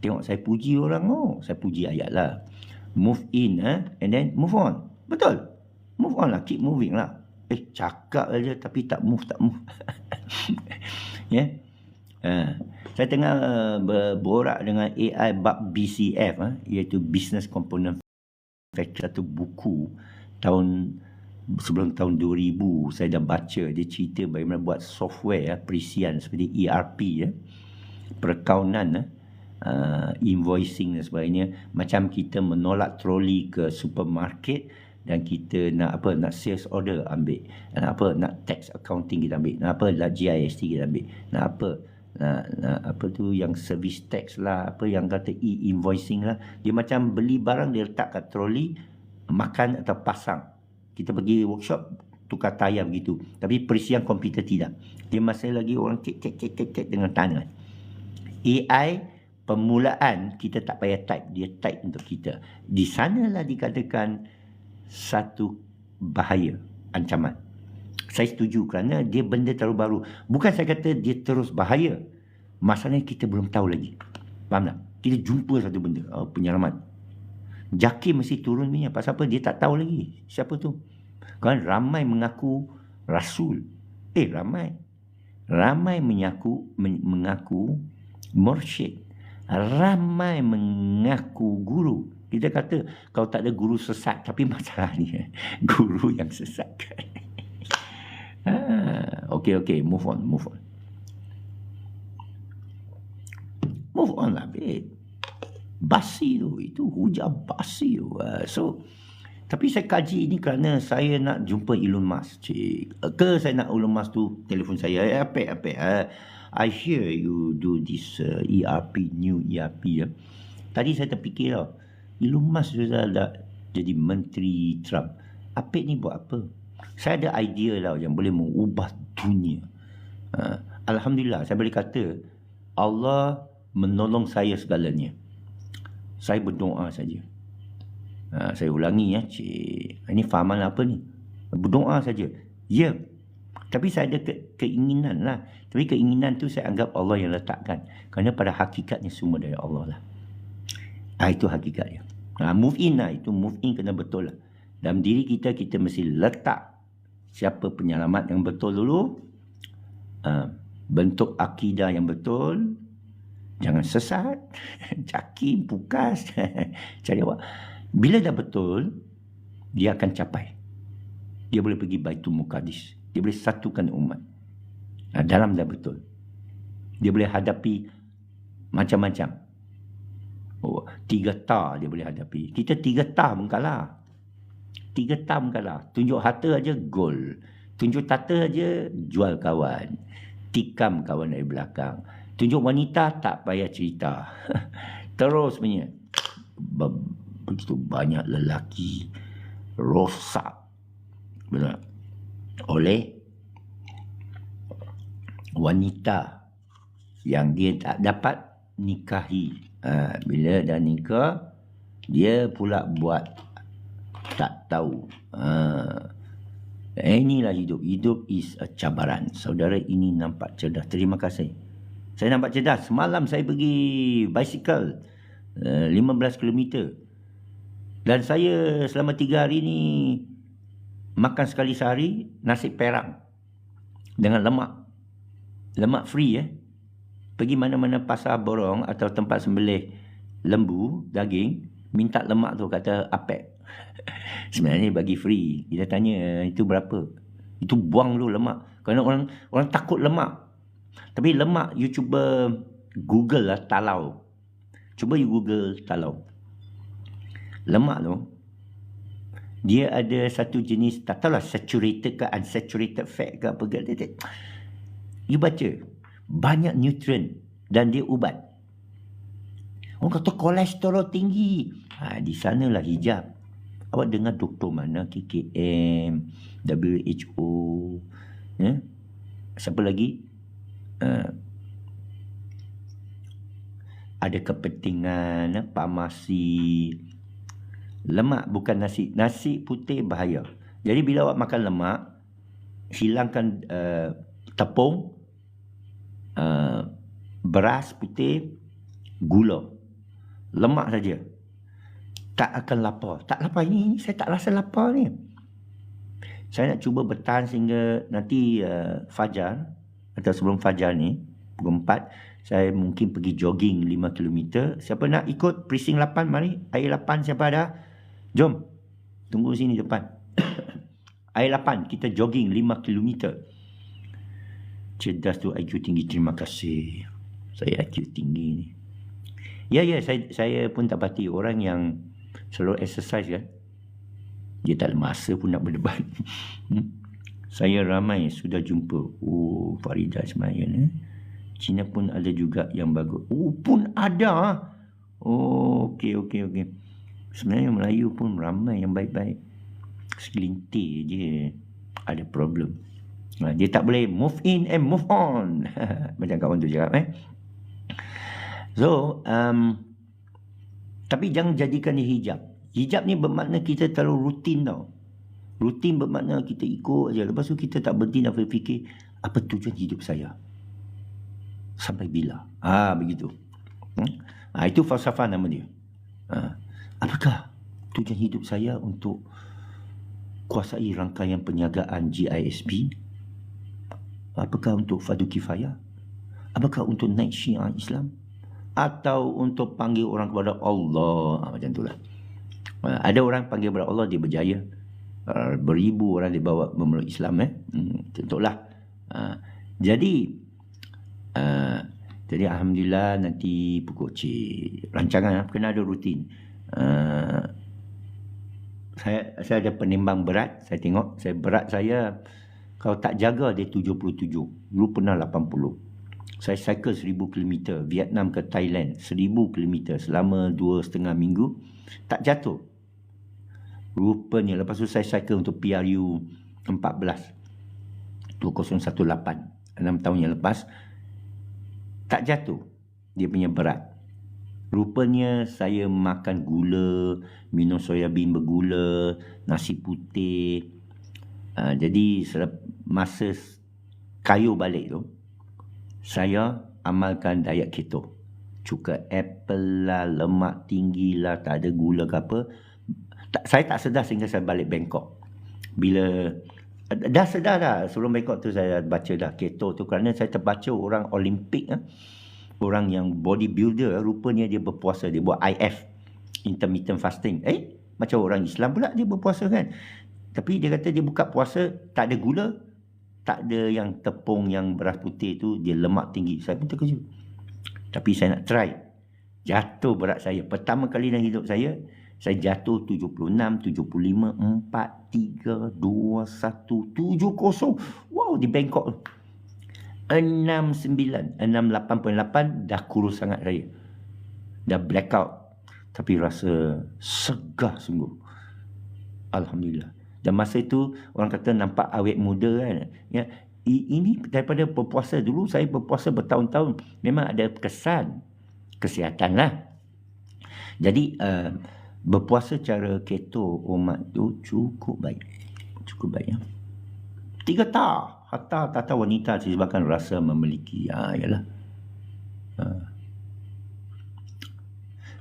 Tengok saya puji orang. Saya puji ayat lah. Move in and then move on. Betul. Move on lah. Keep moving lah. Cakap aja tapi tak move. Ya. Saya tengah berborak dengan AI bab BCF. Iaitu Business Component Factory. Satu buku sebelum tahun 2000 saya dah baca. Dia cerita bagaimana buat software perisian seperti ERP, perakaunan, invoicing dan sebagainya. Macam kita menolak troli ke supermarket dan kita nak sales order ambil, nak tax accounting kita ambil, nak GIST kita ambil, nak apa tu yang service tax lah, apa yang kata e-invoicing lah. Dia macam beli barang dia letak kat troli, makan atau pasang. Kita pergi workshop tukar tayar begitu. Tapi perisian komputer tidak. Dia masih lagi orang kek dengan tangan. AI permulaan kita tak payah type, dia type untuk kita. Di sanalah dikatakan satu bahaya, ancaman. Saya setuju kerana dia benda terlalu baru. Bukan saya kata dia terus bahaya. Masalahnya kita belum tahu lagi. Faham tak? Kita jumpa satu benda, penyelamat. Jaki mesti turun punya. Pasal apa? Dia tak tahu lagi. Siapa tu? Kan ramai mengaku rasul. Ramai mengaku mursyid. Ramai mengaku guru. Kita kata kalau tak ada guru sesat. Tapi masalahnya guru yang sesatkan. Okay, move on. Move on lah, babe. Basi tu, itu hujah basi tu. Tapi saya kaji ini kerana saya nak jumpa Elon Musk, cik. Ke saya nak Elon Musk tu telefon saya. I hear you do this new ERP. Tadi saya terfikir tau, Elon Musk sudah jadi menteri Trump. Apek ni buat apa? Saya ada idea lah yang boleh mengubah dunia. Alhamdulillah, saya boleh kata Allah menolong saya segalanya. Saya berdoa saja. Saya ulangi ya, cik. Ini fahaman apa ni? Berdoa saja. Ya. Tapi saya ada keinginan lah. Tapi keinginan tu saya anggap Allah yang letakkan. Kerana pada hakikatnya semua dari Allah lah. Itu hakikatnya. Move in lah. Itu move in kena betul lah. Dalam diri kita mesti letak siapa penyelamat yang betul dulu. Bentuk akidah yang betul. Jangan sesat. Cakim, pukas. Cari awak. Bila dah betul, dia akan capai. Dia boleh pergi Baitul Muqaddis. Dia boleh satukan umat. Dalam dah betul. Dia boleh hadapi macam-macam. 3 tar dia boleh hadapi. Kita 3 tar pun kalah. 3 tar pun kalah. Tunjuk harta aja gol. Tunjuk tata aja jual kawan. Tikam kawan dari belakang. Tunjuk wanita tak payah cerita. Terus punya. Begitu banyak lelaki rosak oleh wanita yang dia tak dapat nikahi. Bila dah nikah, dia pula buat tak tahu. Inilah hidup. Hidup is a cabaran. Saudara ini nampak cerdas. Terima kasih. Saya nampak cerdas. Semalam saya pergi bicycle 15 km. Dan saya selama 3 hari ni makan sekali sehari nasi perang dengan lemak. Lemak free Pergi mana-mana pasar borong atau tempat sembelih lembu, daging, minta lemak tu, kata apek. Sebenarnya bagi free. Kita tanya itu berapa? Itu buang dulu lemak. Kerana orang takut lemak. Tapi lemak you cuba Google lah talau. Cuba you Google talau. Lemak tu, dia ada satu jenis, tak tahulah saturated ke unsaturated fat ke apa ke. You baca, banyak nutrien dan dia ubat. Orang kata kolesterol tinggi. Di sanalah hijab. Awak dengar doktor mana? KKM, WHO, siapa lagi? Ada kepentingan, farmasi. Lemak bukan nasi. Nasi putih bahaya. Jadi bila awak makan lemak, hilangkan tepung, beras putih, gula. Lemak saja. Tak akan lapar. Tak lapar ini saya tak rasa lapar ni. Saya nak cuba bertahan sehingga nanti fajar atau sebelum fajar ni, pukul 4, saya mungkin pergi jogging 5 km. Siapa nak ikut precinct 8, mari. Air 8 siapa ada? Jom. Tunggu sini depan. Air 8, kita jogging 5 km. Cerdas tu, IQ tinggi. Terima kasih. Saya IQ tinggi ni. Ya, saya pun tak pasti orang yang selalu exercise kan. Dia tak ada masa pun nak berdebat. Saya ramai sudah jumpa. Farida Ismail. Cina pun ada juga yang bagus. Oh, pun ada. Oh, okey. Sebenarnya Melayu pun ramai yang baik-baik. Segelintir je ada problem. Dia tak boleh move in and move on. Macam kawan tu cakap. So, tapi jangan jadikan dia hijab. Hijab ni bermakna kita terlalu rutin tau. Rutin bermakna kita ikut je. Lepas tu kita tak berhenti nak fikir, apa tujuan hidup saya? Sampai bila? Begitu. Itu falsafah nama dia. Apakah tujuan hidup saya untuk kuasai rangkaian perniagaan GISB? Apakah untuk fardu kifayah? Apakah untuk naik syiar Islam? Atau untuk panggil orang kepada Allah? Macam itulah. Ada orang panggil kepada Allah, dia berjaya. Beribu orang dibawa memeluk Islam. Tentulah. Jadi Alhamdulillah nanti pukul rancangan kena ada rutin. Saya ada penimbang berat. Saya tengok berat saya kalau tak jaga dia 77. Dulu pernah 80. Saya cycle 1000 km Vietnam ke Thailand 1000 km selama 2,5 minggu. Tak jatuh. Rupanya lepas tu saya cycle untuk PRU 14 2018 6 tahun yang lepas. Tak jatuh dia punya berat. Rupanya saya makan gula, minum soya bean bergula, nasi putih. Jadi masa kayu balik tu, saya amalkan diet keto. Cuka apple lah, lemak tinggi lah, tak ada gula ke apa. Saya tak sedar sehingga saya balik Bangkok. Bila dah sedar dah, sebelum Bangkok tu saya baca dah keto tu, kerana saya terbaca orang Olimpik, orang yang bodybuilder, rupanya dia berpuasa, dia buat IF, intermittent fasting. Macam orang Islam pula dia berpuasa kan. Tapi dia kata dia buka puasa, tak ada gula, tak ada yang tepung, yang beras putih tu, dia lemak tinggi. Saya pun terkejut. Tapi saya nak try. Jatuh berat saya. Pertama kali dalam hidup saya jatuh 76, 75, 4, 3, 2, 1, 70. Wow, di Bangkok. 69, 68.8 dah kurus sangat saya. Dah blackout. Tapi rasa segar sungguh. Alhamdulillah. Dan masa itu orang kata nampak awet muda kan. Ya, ini daripada berpuasa dulu, saya berpuasa bertahun-tahun. Memang ada kesan kesihatan lah. Jadi berpuasa cara keto umat tu cukup baik. Cukup baik ya. 3 tahun. Hatta tata wanita disebabkan rasa memiliki. Yalah.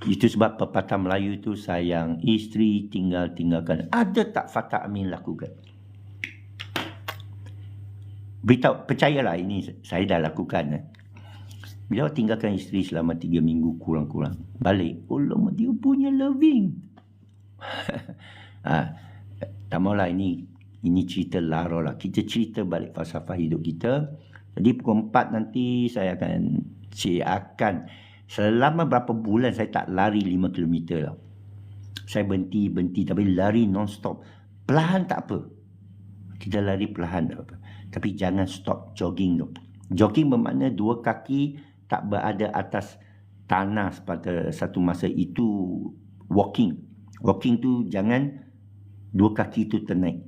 Itu sebab pepatah Melayu tu, sayang isteri tinggalkan. Ada tak Fatah Amin lakukan? Beritahu, percayalah ini saya dah lakukan. Bila tinggalkan isteri selama 3 minggu kurang-kurang, balik, Allah dia punya loving. Tak maulah ini cerita lara lah. Kita cerita balik falsafah hidup kita. Jadi pukul 4 nanti saya akan selama berapa bulan saya tak lari 5 km lah. Saya berhenti tapi lari non-stop. Perlahan tak apa. Kita lari perlahan tak apa. Tapi jangan stop jogging tu. Jogging bermakna 2 kaki tak berada atas tanah pada satu masa. Itu walking. Walking tu jangan 2 kaki tu ternaik.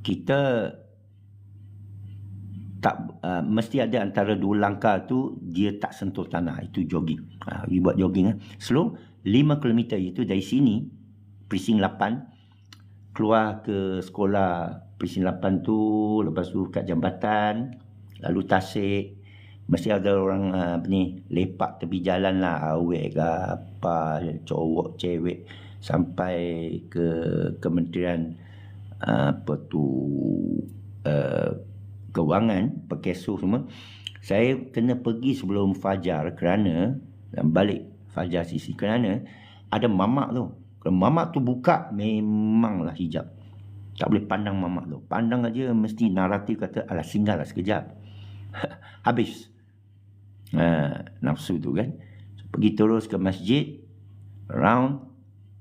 Kita tak mesti ada antara 2 langkah tu dia tak sentuh tanah. Itu jogging. You buat jogging slow 5 km. Itu dari sini precinct 8 keluar ke sekolah precinct 8 tu, lepas tu kat jambatan, lalu Tasik. Mesti ada orang lepak tepi jalan lah, awek ke apa, cowok cewek, sampai ke kementerian kewangan, Pekeso semua. Saya kena pergi sebelum fajar kerana, dan balik fajar sisi, kerana ada mamak tu. Kalau mamak tu buka, memanglah hijab. Tak boleh pandang mamak tu. Pandang aja mesti naratif kata, alah singgah lah sekejap. Habis nafsu tu kan. So, pergi terus ke masjid, round,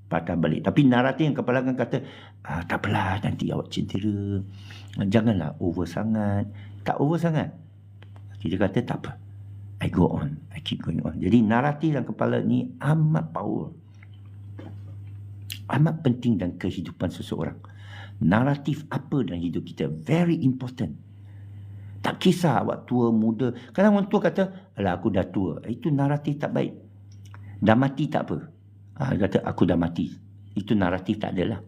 patah balik. Tapi naratif yang kepala kan kata, tak apalah, nanti awak cedera. Janganlah over sangat. Tak over sangat. Kita kata tak apa, I go on, I keep going on. Jadi naratif dalam kepala ni amat power, amat penting dalam kehidupan seseorang. Naratif apa dalam hidup kita, very important. Tak kisah awak tua, muda. Kadang orang tua kata, alah aku dah tua. Itu naratif tak baik. Dah mati tak apa. Dia kata aku dah mati. Itu naratif tak adalah.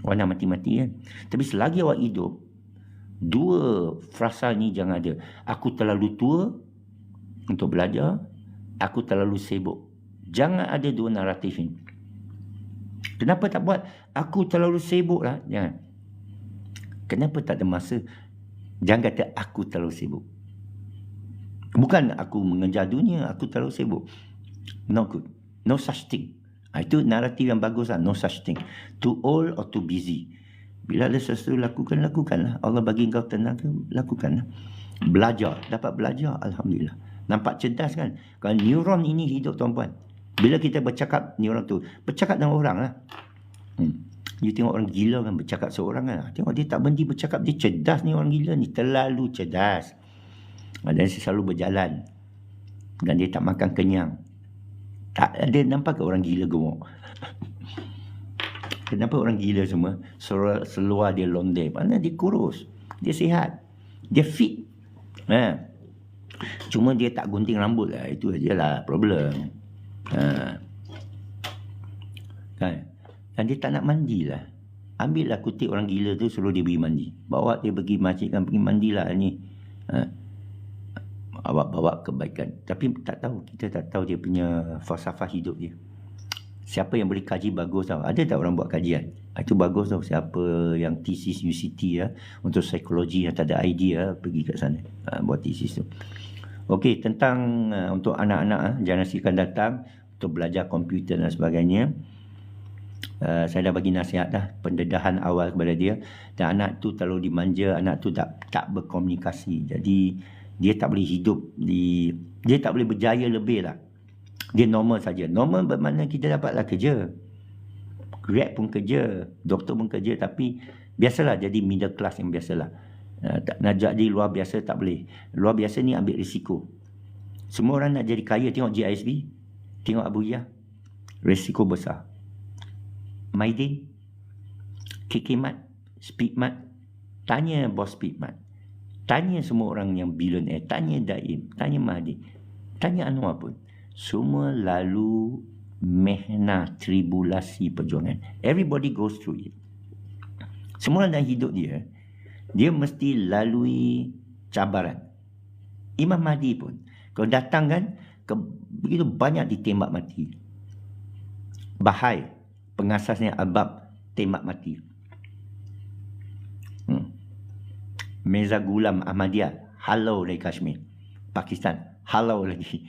Orang dah mati-mati kan. Tapi selagi awak hidup, dua frasa ni jangan ada. Aku terlalu tua untuk belajar, aku terlalu sibuk. Jangan ada dua naratif ini. Kenapa tak buat aku terlalu sibuk lah? Jangan. Kenapa tak ada masa? Jangan kata aku terlalu sibuk. Bukan aku mengejar dunia, aku terlalu sibuk. No good. No such thing. Itu naratif yang bagus lah. No such thing. Too old or too busy. Bila ada sesuatu lakukanlah. Allah bagi kau tenaga, lakukanlah. Belajar. Dapat belajar, Alhamdulillah. Nampak cerdas kan? Kalau neuron ini hidup tuan-puan. Bila kita bercakap, neuron tu bercakap dengan orang lah. You tengok orang gila kan bercakap seorang kan. Tengok dia tak berhenti bercakap. Dia cerdas ni orang gila ni. Terlalu cerdas. Dan dia selalu berjalan. Dan dia tak makan kenyang. Tak ada nampak ke orang gila gemuk? Kenapa orang gila semua? Seluar dia londe. Mana dia kurus. Dia sihat. Dia fit. Cuma dia tak gunting rambut lah. Itu ajalah problem. Kan? Dan dia tak nak mandi lah. Ambillah kutip orang gila tu, suruh dia pergi mandi. Bawa dia pergi masjid kan, pergi mandilah ni. Bawa kebaikan. Tapi tak tahu, kita tak tahu dia punya falsafah hidup dia. Siapa yang boleh kaji bagus tau. Ada tak orang buat kajian? Itu bagus tau. Siapa yang thesis UCT ya, untuk psikologi yang tak ada idea, pergi kat sana buat thesis tu. Okey, tentang untuk anak-anak generasi akan datang untuk belajar komputer dan sebagainya. Saya dah bagi nasihat dah, pendedahan awal kepada dia. Dan anak tu terlalu dimanja, anak tu tak berkomunikasi. Jadi dia tak boleh hidup dia tak boleh berjaya lebih lah. Dia normal saja. Normal bermakna kita dapatlah kerja. Grab pun kerja, doktor pun kerja, tapi biasalah jadi middle class yang biasalah. Nak jadi luar biasa tak boleh. Luar biasa ni ambil risiko. Semua orang nak jadi kaya, tengok GISB, tengok Abu Yah, risiko besar. Maidin, Kikimat, Speedmat, tanya bos Speedmat, tanya semua orang yang billionaire, tanya Daim, tanya Mahdi, tanya Anwar pun, semua lalu mehna, tribulasi, perjuangan. Everybody goes through it. Semua dalam hidup dia mesti lalui cabaran. Imam Mahdi pun, kalau datang kan, begitu banyak ditembak mati. Bahai, pengasasnya Albab, tembak mati. Mirza Ghulam Ahmadiyah, halau dari Kashmir. Pakistan, halau lagi.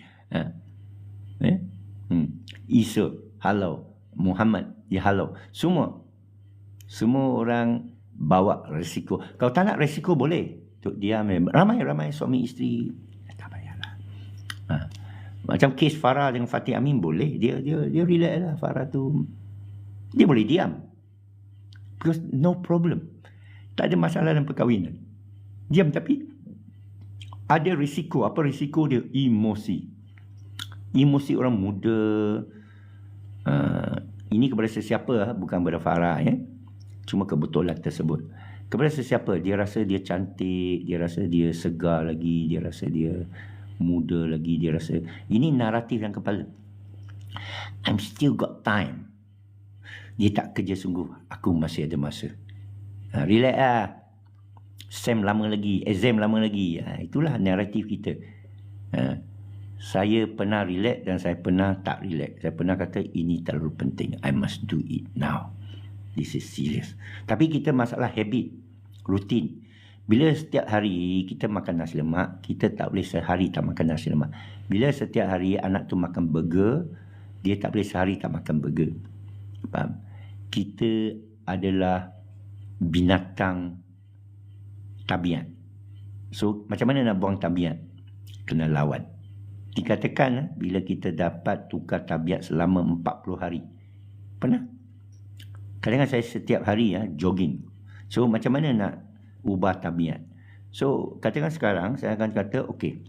Isa, halau. Muhammad, dihalau. Semua orang bawa risiko. Kalau tak nak risiko boleh. Untuk diam. Ramai suami isteri. Tak payahlah. Macam kes Farah dengan Fatih Amin boleh. Dia relax lah. Farah tu dia boleh diam. Because no problem. Tak ada masalah dalam perkahwinan. Diam, tapi ada risiko. Apa risiko dia? Emosi. Emosi orang muda. Ini kepada sesiapa, bukan kepada Farah ya. Cuma kebetulan tersebut. Kepada sesiapa, dia rasa dia cantik, dia rasa dia segar lagi, dia rasa dia muda lagi, dia rasa ini naratif dalam kepala. I'm still got time. Dia tak kerja sungguh. Aku masih ada masa. Relax lah. Exam lama lagi. Itulah naratif kita. Saya pernah relax dan saya pernah tak relax. Saya pernah kata ini terlalu penting. I must do it now. This is serious. Tapi kita masalah habit. Rutin. Bila setiap hari kita makan nasi lemak, kita tak boleh sehari tak makan nasi lemak. Bila setiap hari anak tu makan burger, dia tak boleh sehari tak makan burger. Faham? Kita adalah binatang tabiat. So, macam mana nak buang tabiat? Kena lawan. Dikatakan, bila kita dapat tukar tabiat selama 40 hari. Pernah? Kadang-kadang saya setiap hari jogging. So, macam mana nak ubah tabiat? So, katakan sekarang, saya akan kata, okey.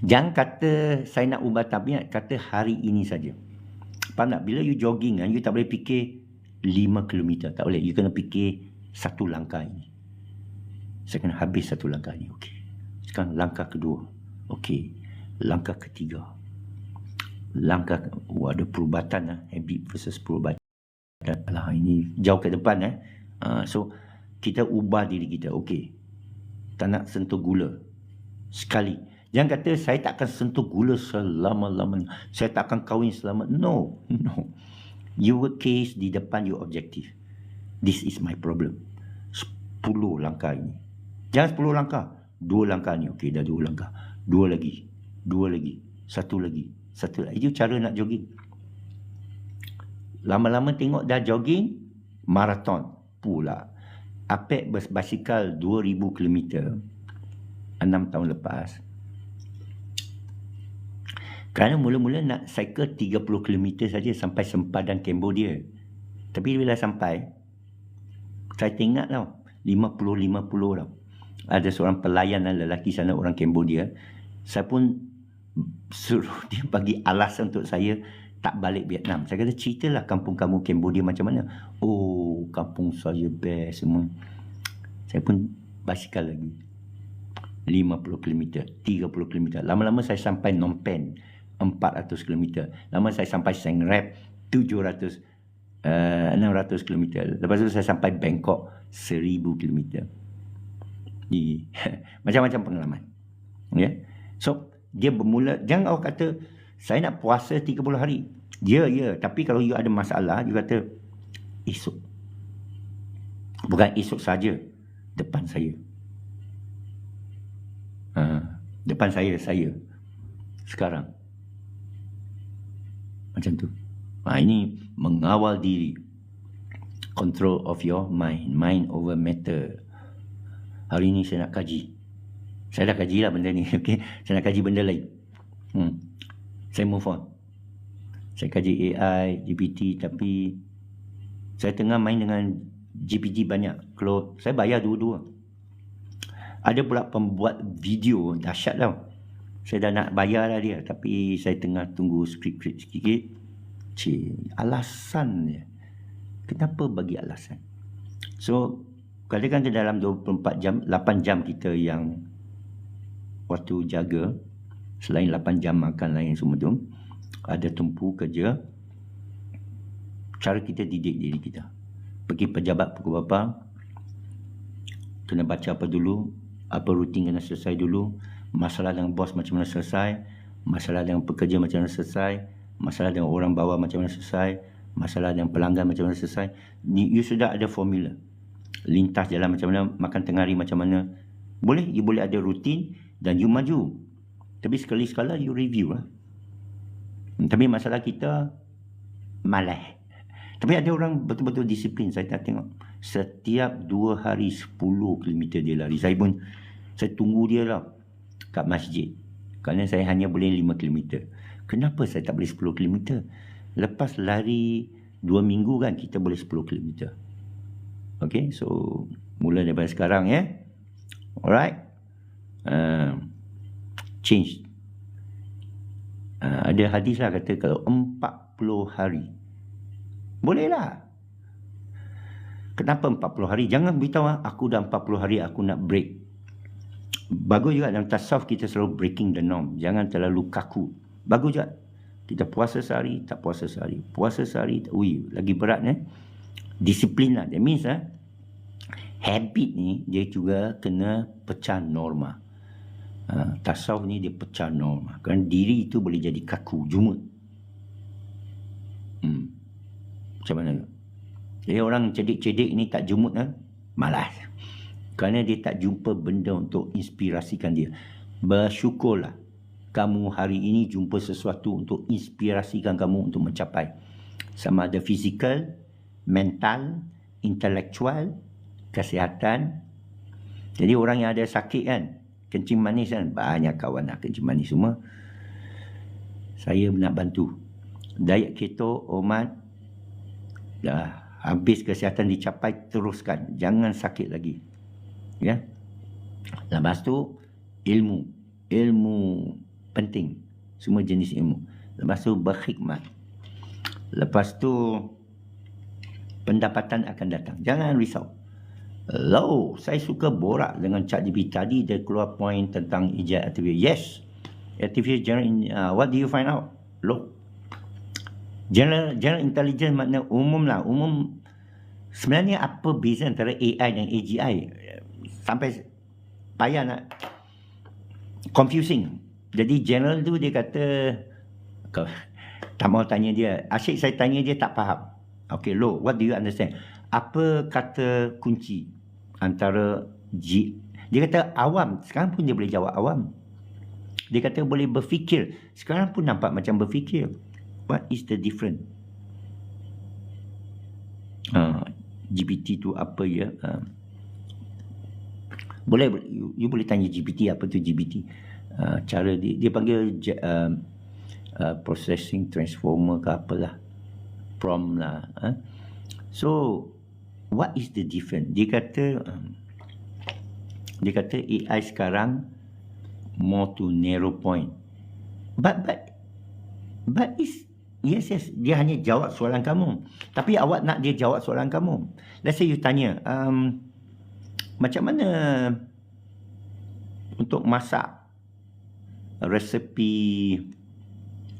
Jangan kata saya nak ubah tabiat, kata hari ini saja. Faham tak? Bila you jogging, you tak boleh fikir 5 km. Tak boleh. You kena fikir 1 langkah ini. Saya kena habis 1 langkah ini. Okey. Sekarang langkah kedua. Okey. Langkah ketiga. Ada perubatan. Habit versus perubatan. Alah, ini jauh ke depan. So, kita ubah diri kita. Okey. Tak nak sentuh gula. Sekali. Jangan kata saya tak akan sentuh gula selama-lamanya. Saya tak akan kahwin selama. No. Your case di depan your objective. This is my problem. 10 langkah ini. Jangan 10 langkah. 2 langkah ni. Okey, dah 2 langkah. 2 lagi. 2 lagi. 1 lagi. 1 lagi. Itu cara nak jogging. Lama-lama tengok dah jogging, maraton pula. Apek berbasikal 2000 km 6 tahun lepas. Kerana mula-mula nak cycle 30 km saja sampai sempadan Cambodia. Tapi bila sampai, saya tengok tau, 50-50 tau. Ada seorang pelayan lelaki sana, orang Cambodia. Saya pun suruh dia bagi alasan untuk saya tak balik Vietnam. Saya kata, ceritalah kampung kamu Cambodia macam mana. Oh, kampung saya best semua. Saya pun basikal lagi. 50 km, 30 km. Lama-lama saya sampai Phnom Penh, 400 km. Lama saya sampai Siem Reap, 600 km. Lepas tu saya sampai Bangkok, 1000 km. Macam-macam pengalaman. Ya. So, dia bermula, jangan awak kata, saya nak puasa 30 hari. Ya. Tapi kalau you ada masalah, you kata, esok. Bukan esok saja. Depan saya. Depan saya. Sekarang. Macam tu. Ini mengawal diri. Control of your mind. Mind over matter. Hari ni saya nak kaji. Saya dah kaji lah benda ni. Okay? Saya nak kaji benda lain. Saya move on. Saya kaji AI, GPT, tapi saya tengah main dengan GPT banyak. Kalau saya bayar dua-dua. Ada pula pembuat video dahsyat tau. Saya dah nak bayar lah dia, tapi saya tengah tunggu skrip sikit. Alasan dia. Kenapa bagi alasan? So, katakan dalam 24 jam, 8 jam kita yang waktu jaga, selain 8 jam makan lain semua tu, ada tumpu kerja. Cara kita didik diri kita. Pergi pejabat pukul berapa, kena baca apa dulu, apa rutin kena selesai dulu, masalah dengan bos macam mana selesai, masalah dengan pekerja macam mana selesai, masalah dengan orang bawah macam mana selesai, masalah dengan pelanggan macam mana selesai. You sudah ada formula. Lintas jalan macam mana, makan tengah hari macam mana. Boleh, you boleh ada rutin dan you maju. Tapi sekali-sekala you review lah. Tapi masalah kita malas. Tapi ada orang betul-betul disiplin. Saya tak tengok. Setiap 2 hari 10 km dia lari. Saya tunggu dia lah kat masjid. Kerana saya hanya boleh 5 km. Kenapa saya tak boleh 10 km? Lepas lari 2 minggu kan, kita boleh 10 km. Okay, so mula daripada sekarang ya. Alright. Change. Ada hadis lah kata kalau 40 hari. Boleh lah. Kenapa 40 hari? Jangan beritahu aku dah 40 hari aku nak break. Bagus juga dalam tasawuf kita selalu breaking the norm. Jangan terlalu kaku. Bagus juga. Kita puasa sehari, tak puasa sehari. Puasa sehari, lagi berat disiplin lah. That means habit ni dia juga kena pecah norma. Tasawuf ni dia pecah norma. Kerana diri itu boleh jadi kaku, jumut. Macam mana? Jadi orang cedik-cedik ni tak jumut malas. Kerana dia tak jumpa benda untuk inspirasikan dia. Bersyukurlah kamu hari ini jumpa sesuatu untuk inspirasikan kamu untuk mencapai. Sama ada fizikal, mental, intelektual, kesihatan. Jadi orang yang ada sakit kan, kencing manis kan, banyak kawan nak kencing manis semua. Saya nak bantu. Diet keto, omat, dah habis kesihatan dicapai, teruskan. Jangan sakit lagi. Ya. Lepas tu ilmu. Ilmu penting. Semua jenis ilmu. Lepas tu berkhidmat. Lepas tu pendapatan akan datang. Jangan risau. Low, saya suka borak dengan ChatGPT. Tadi dia keluar point tentang ijaz artificial. Yes. Artificial general, what do you find out? Low. General intelligence makna umum lah. Umum. Sebenarnya apa beza antara AI dan AGI? Sampai payah nak confusing. Jadi general tu dia kata, tak mau tanya dia. Asyik saya tanya dia tak faham. Okay, Low, what do you understand? Apa kata kunci antara dia kata awam. Sekarang pun dia boleh jawab awam. Dia kata boleh berfikir. Sekarang pun nampak macam berfikir. What is the difference? GPT tu apa ya? Boleh, you boleh tanya GPT apa tu GPT. Cara dia panggil processing transformer ke apalah. Prompt lah. So, what is the difference? Dia kata AI sekarang more to narrow point. But is yes, dia hanya jawab soalan kamu. Tapi awak nak dia jawab soalan kamu. Let's say you tanya, macam mana untuk masak resepi,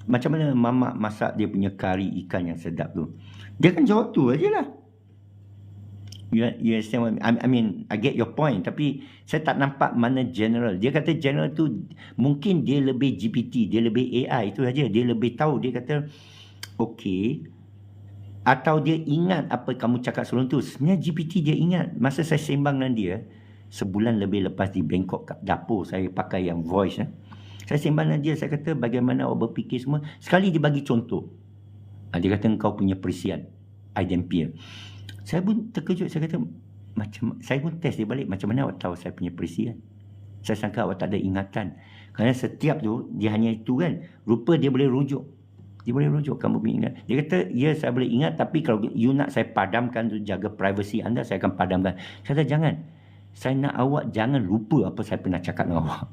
macam mana mamak masak dia punya kari ikan yang sedap tu. Dia akan jawab tu aje lah. You understand what I mean? I get your point. Tapi saya tak nampak mana general. Dia kata general tu mungkin dia lebih GPT, dia lebih AI itu saja. Dia lebih tahu. Dia kata okey. Atau dia ingat apa kamu cakap sebelum tu. Sebenarnya GPT dia ingat. Masa saya sembang dengan dia, sebulan lebih lepas di Bangkok kat dapur saya pakai yang voice. Saya sembang dengan dia, saya kata bagaimana awak berfikir semua. Sekali dia bagi contoh. Dia kata engkau punya perisian. I dan peer. Saya pun terkejut. Saya kata, saya pun test dia balik. Macam mana awak tahu saya punya perisian? Saya sangka awak tak ada ingatan. Kerana setiap tu, dia hanya itu kan. Rupa dia boleh rujuk. Dia boleh rujuk, kamu punya ingat. Dia kata, ya saya boleh ingat. Tapi kalau you nak saya padamkan tu, jaga privasi anda, saya akan padamkan. Saya kata, jangan. Saya nak awak jangan lupa apa saya pernah cakap dengan awak.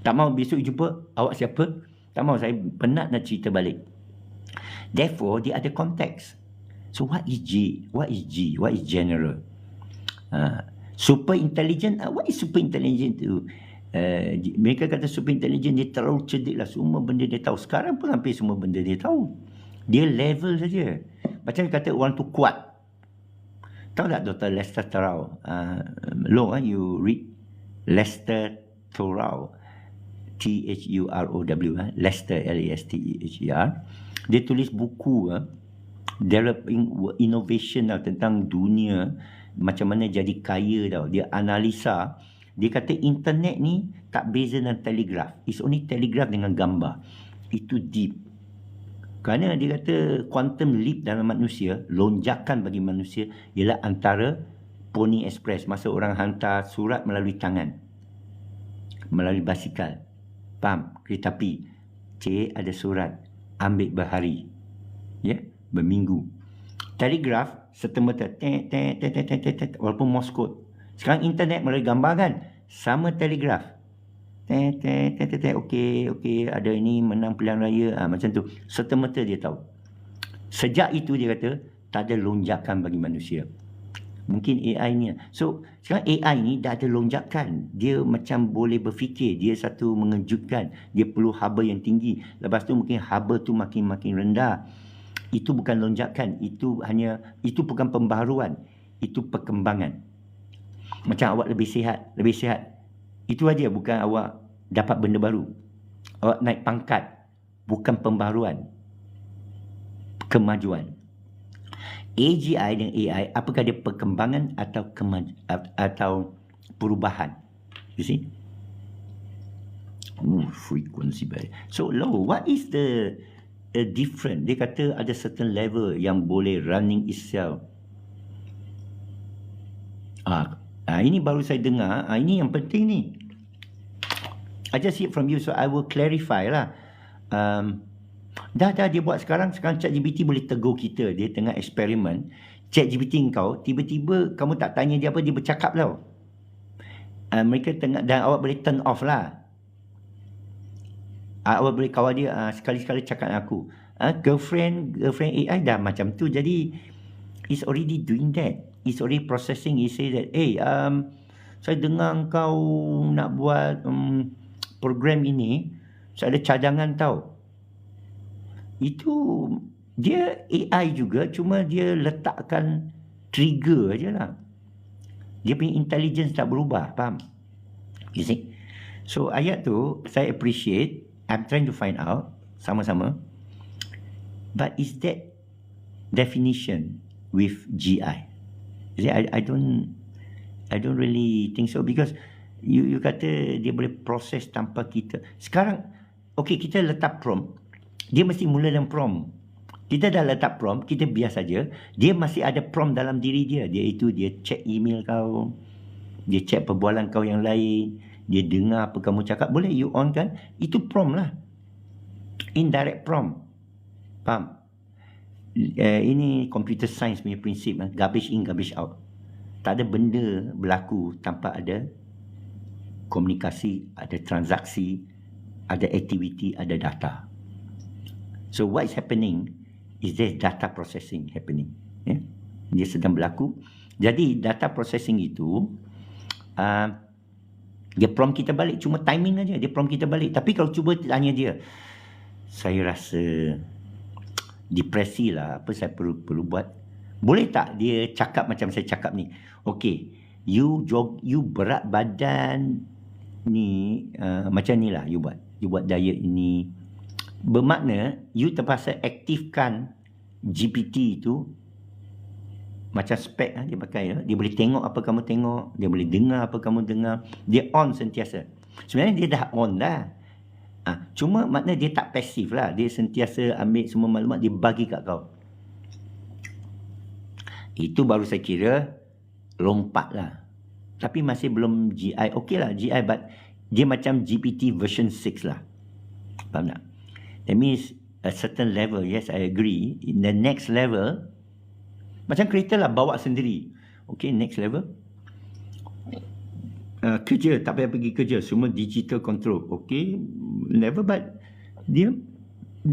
Tak mahu besok jumpa, awak siapa? Tak mahu, saya penat nak cerita balik. Therefore, dia ada konteks. So, what is G? What is G? What is general? Super intelligent. What is super intelligent tu? Mereka kata super intelligent, dia terlalu cerdik lah. Semua benda dia tahu. Sekarang pun hampir semua benda dia tahu. Dia level saja. Macam dia kata orang tu kuat. Tahu tak Dr. Lester Thurow? Low, you read Lester Thurow. Thurow. Lester, L-E-S-T-E-H-E-R. Dia tulis buku Developing Innovation tentang dunia, macam mana jadi kaya tau. Dia analisa. Dia kata internet ni tak beza dengan telegraf. It's only telegraf dengan gambar. Itu deep. Kerana dia kata quantum leap dalam manusia, lonjakan bagi manusia ialah antara Pony Express. Masa orang hantar surat melalui tangan, melalui basikal. Faham? Kereta api. Cik ada surat. Ambil berhari. Ya? Berminggu. Telegraf serta-merta walaupun Morse code. Sekarang internet melalui gambar kan, sama telegraf. Okey, ada ini menang pilihan raya, macam tu. Serta-merta dia tahu. Sejak itu dia kata tak ada lonjakan bagi manusia. Mungkin AI ni. So sekarang AI ni dah ada lonjakan. Dia macam boleh berfikir. Dia satu mengejutkan. Dia perlu haba yang tinggi. Lepas tu mungkin haba tu makin rendah. Itu bukan lonjakan, itu bukan pembaharuan, itu perkembangan. Macam awak lebih sihat. Itu aja, bukan awak dapat benda baru. Awak naik pangkat, bukan pembaharuan, kemajuan. AGI dan AI, apakah dia perkembangan atau perubahan? You see? Frequency barrier. So low, what is the different? Dia kata ada certain level yang boleh running itself. Ini baru saya dengar. Ini yang penting ni. I just see it from you, so I will clarify lah. Dah dia buat sekarang ChatGPT boleh tegur kita. Dia tengah eksperimen. ChatGPT kau, tiba-tiba kamu tak tanya dia apa, dia bercakap tau. mereka tengah, dan awak boleh turn off lah. Awak boleh kawal dia, sekali-sekala cakap dengan aku. Girlfriend AI dah macam tu. Jadi it's already doing that. It's already processing. It say that, saya dengar kau nak buat program ini, saya ada cadangan tau. Itu dia AI juga, cuma dia letakkan trigger aje lah. Dia punya intelligence tak berubah, faham? You see? So ayat tu saya appreciate. I'm trying to find out sama-sama. But is that definition with GI? You see, I don't really think so, because you kata dia boleh proses tanpa kita. Sekarang okay, kita letak prompt, dia mesti mula dengan prompt. Kita dah letak prompt, kita biar saja. Dia masih ada prompt dalam diri dia. Dia check email kau, dia check perbualan kau yang lain, dia dengar apa kamu cakap. Boleh you on kan? Itu prompt lah. Indirect prompt. Faham? Ini computer science punya prinsip. Garbage in, garbage out. Tak ada benda berlaku tanpa ada komunikasi, ada transaksi, ada aktiviti, ada data. So what is happening is there data processing happening. Dia sedang berlaku. Jadi data processing itu dia prompt kita balik, cuma timing aja dia prompt kita balik. Tapi kalau cuba tanya dia, saya rasa depresi lah, apa saya perlu buat? Boleh tak dia cakap macam saya cakap ni? Okay, you berat badan ni macam ni lah you buat diet ini. Bermakna you terpaksa aktifkan GPT itu macam spek dia pakai. Dia boleh tengok apa kamu tengok, dia boleh dengar apa kamu dengar. Dia on sentiasa. Sebenarnya dia dah on dah. Cuma makna dia tak pasif lah. Dia sentiasa ambil semua maklumat, dia bagi kat kau. Itu baru saya kira lompat lah. Tapi masih belum GI. Okey lah GI, but dia macam GPT version 6 lah. Faham tak? That means a certain level, yes I agree. In the next level, macam kereta lah, bawa sendiri. Okay, next level. Kerja, tak payah pergi kerja, semua digital control. Okay, level, but dia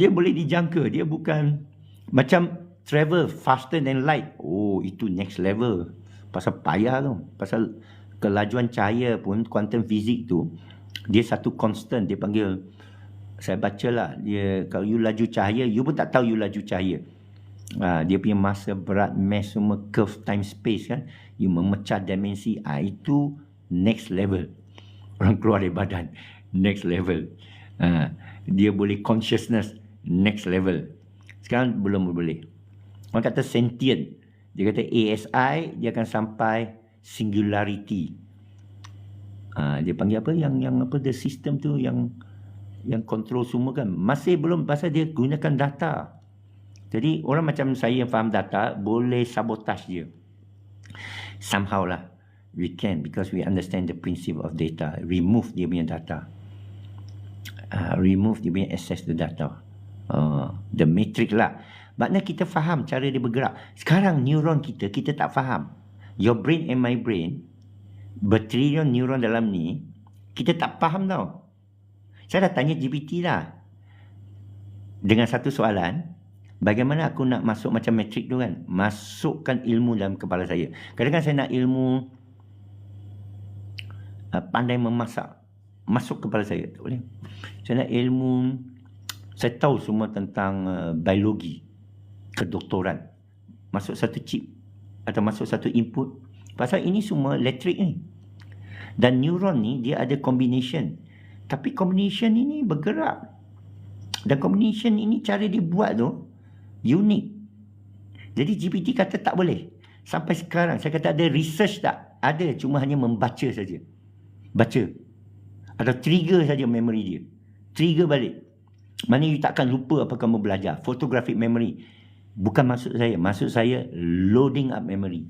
boleh dijangka. Dia bukan macam travel faster than light. Oh, itu next level. Pasal payah tu. Pasal kelajuan cahaya pun, quantum physics tu, dia satu constant. Dia panggil, saya baca lah, dia, kalau you laju cahaya, you pun tak tahu you laju cahaya. Dia punya masa, berat, mass, semua curve time space kan. You memecah dimensi. Itu next level. Orang keluar dari badan. Next level. Dia boleh consciousness. Next level. Sekarang belum boleh. Orang kata sentient. Dia kata ASI, dia akan sampai singularity. Dia panggil apa? Yang apa? The system tu yang kontrol semua kan. Masih belum, pasal dia gunakan data. Jadi orang macam saya yang faham data boleh sabotage dia. Somehow lah we can, because we understand the principle of data. Remove dia punya data. Remove dia punya access to data. The matrix lah. Maknanya kita faham cara dia bergerak. Sekarang neuron kita tak faham. Your brain and my brain, bertrilion neuron dalam ni, kita tak faham tau. Saya dah tanya GPT lah. Dengan satu soalan, bagaimana aku nak masuk macam matrik tu kan? Masukkan ilmu dalam kepala saya. Kadang-kadang saya nak ilmu pandai memasak. Masuk kepala saya. Tak boleh. Saya nak ilmu, saya tahu semua tentang biologi, kedoktoran. Masuk satu chip atau masuk satu input. Pasal ini semua elektrik ni. Dan neuron ni dia ada combination. Tapi combination ini bergerak. Dan combination ini cara dia buat tu unik. Jadi GPT kata tak boleh. Sampai sekarang saya kata ada research tak? Ada, cuma hanya membaca saja. Baca. Atau trigger saja memory dia. Trigger balik. Mana you takkan lupa apa kamu belajar. Photographic memory. Bukan maksud saya. Maksud saya loading up memory.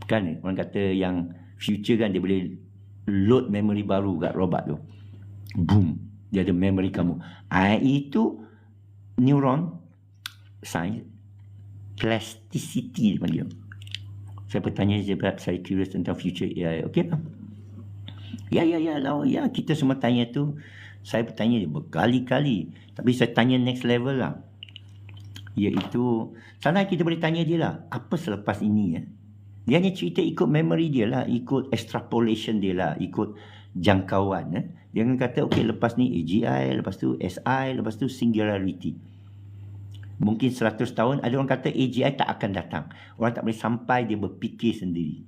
Kan orang kata yang future kan dia boleh load memory baru kat robot tu. Boom. Dia ada memory kamu. Itu neuron science plasticity dia panggil. Saya bertanya sebab saya curious tentang future AI. Okey tak? Ya, kita semua tanya tu. Saya bertanya dia berkali-kali. Tapi saya tanya next level lah. Iaitu, sana kita boleh tanya dia lah, apa selepas ini ya? Dia hanya cerita ikut memory dia lah, ikut extrapolation dia lah, ikut jangkauan. Dia akan kata, okey lepas ni AGI, lepas tu SI, lepas tu singularity. Mungkin 100 tahun, ada orang kata AGI tak akan datang. Orang tak boleh sampai dia berfikir sendiri.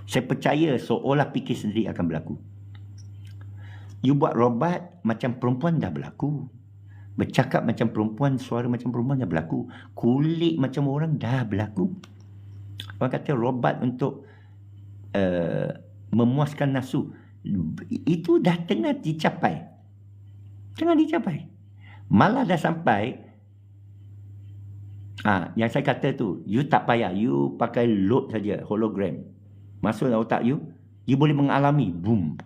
Saya percaya seolah fikir sendiri akan berlaku. You buat robot macam perempuan dah berlaku. Bercakap macam perempuan, suara macam perempuan dah berlaku. Kulit macam orang dah berlaku. Orang kata robot untuk memuaskan nafsu. Itu dah tengah dicapai. Malah dah sampai. Yang saya kata tu, you tak payah. You pakai load saja, hologram. Masuk dalam otak you, you boleh mengalami. Boom.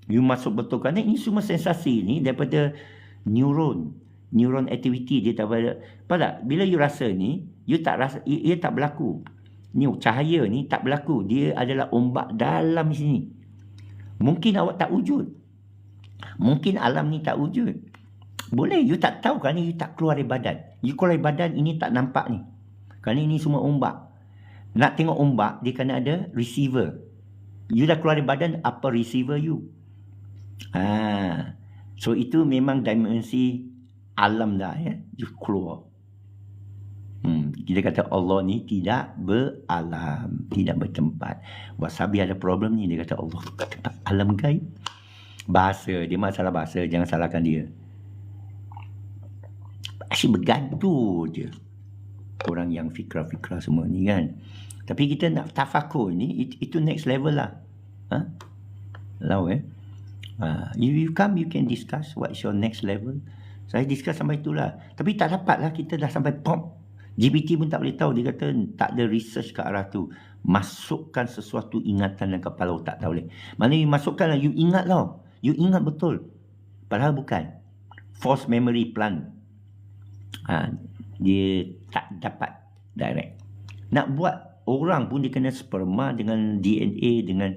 You masuk betul. Kerana ini semua sensasi ni daripada neuron activity dia tak pada. Pada bila you rasa ni, you tak rasa, ia tak berlaku. Ni cahaya ni tak berlaku. Dia adalah ombak dalam sini. Mungkin awak tak wujud. Mungkin alam ni tak wujud. Boleh, you tak tahu kerana you tak keluar dari badan. You keluar dari badan, ini tak nampak ni. Kerana ini semua ombak. Nak tengok ombak, dia kena ada receiver. You dah keluar dari badan, apa receiver you? So itu memang dimensi alam dah ya. You keluar. Kita kata Allah ni tidak beralam, tidak bertempat. Wasabi ada problem ni, dia kata Allah kat tempat alam gaib. Bahasa, dia masalah bahasa, jangan salahkan dia. Asyik bergaduh je orang yang fikrah-fikrah semua ni kan. Tapi kita nak tafakur ni, itu next level lah. You come, you can discuss what is your next level. Saya discuss sampai itulah. Tapi tak dapat lah, kita dah sampai pop. GPT pun tak boleh tahu. Dia kata tak ada research ke arah tu. Masukkan sesuatu ingatan dalam kepala otak, tak boleh. Mana you masukkan lah, you ingat lah. You ingat betul. Padahal bukan. False memory plant. Dia tak dapat direct. Nak buat orang pun dia kena sperma dengan DNA, dengan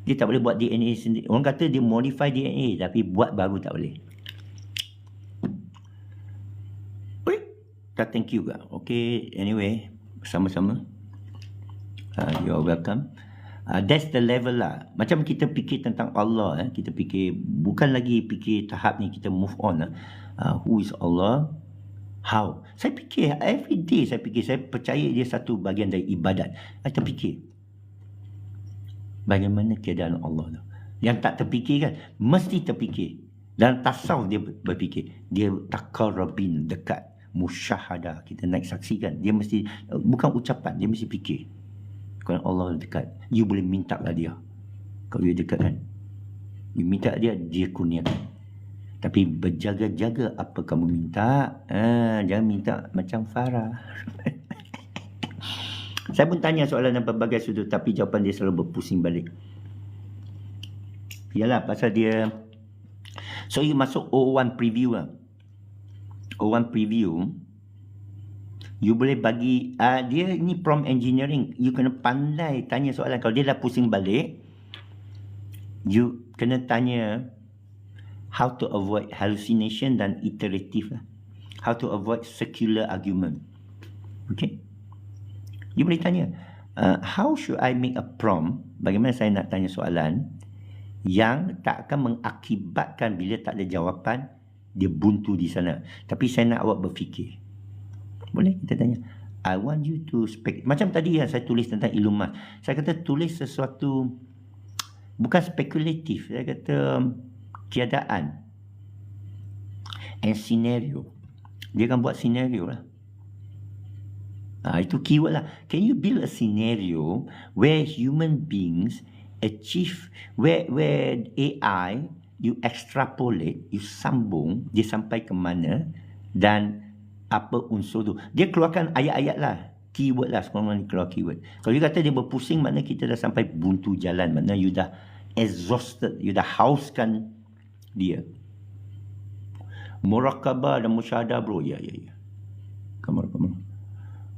dia tak boleh buat DNA sendiri. Orang kata dia modify DNA, tapi buat baru tak boleh. Thank you juga. Okay, anyway, sama-sama. You're welcome. That's the level lah. Macam kita fikir tentang Allah, kita fikir, bukan lagi fikir tahap ni, kita move on lah. Who is Allah? How? Saya fikir, every day saya fikir, saya percaya dia satu bahagian dari ibadat. Saya terfikir, bagaimana keadaan Allah tu. Yang tak terfikir kan, mesti terfikir. Dan tasawuf dia berfikir, dia takarrabin, dekat, musyahadah, kita naik saksikan. Dia mesti, bukan ucapan, dia mesti fikir. Kalau Allah dekat, you boleh minta lah dia. Kalau dia dekat kan, you minta dia, dia kurniakan. Tapi berjaga-jaga apa kamu minta. Jangan minta macam Farah. Saya pun tanya soalan dalam berbagai sudut, tapi jawapan dia selalu berpusing balik. Yalah, pasal dia. So you masuk O1 preview lah. O1 preview, you boleh bagi, dia ni prompt engineering. You kena pandai tanya soalan. Kalau dia dah pusing balik, you kena tanya how to avoid hallucination dan iterative lah. How to avoid circular argument. Okay? You boleh tanya, how should I make a prompt? Bagaimana saya nak tanya soalan yang tak akan mengakibatkan bila tak ada jawapan, dia buntu di sana. Tapi saya nak awak berfikir. Boleh kita tanya, I want you to macam tadi yang saya tulis tentang Elon Musk. Saya kata tulis sesuatu bukan spekulatif. Saya kata keadaan and scenario. Dia akan buat scenario lah. Itu keyword lah. Can you build a scenario where human beings achieve, where AI you extrapolate, you sambung, dia sampai ke mana dan apa unsur tu. Dia keluarkan ayat-ayat lah, keyword lah, sekarang ni keluar keyword. Kalau you kata dia berpusing, maknanya kita dah sampai buntu jalan, maknanya you dah exhausted, you dah hauskan dia. Muraqabah dan musyahadah bro, ya.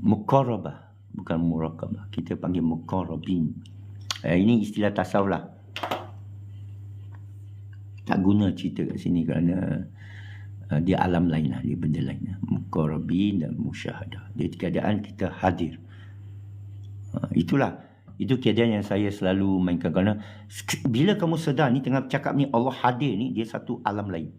Muqarabah. bukan muraqabah. Kita panggil muqarrabin. Ini istilah tasawuf lah. Tak guna cerita kat sini kerana dia alam lain lah, dia benda lain lah. Muqarrabin dan musyahadah. Dia keadaan kita hadir. Itu keadaan yang saya selalu mainkan. Kerana bila kamu sedar ni tengah cakap ni Allah hadir ni, dia satu alam lain.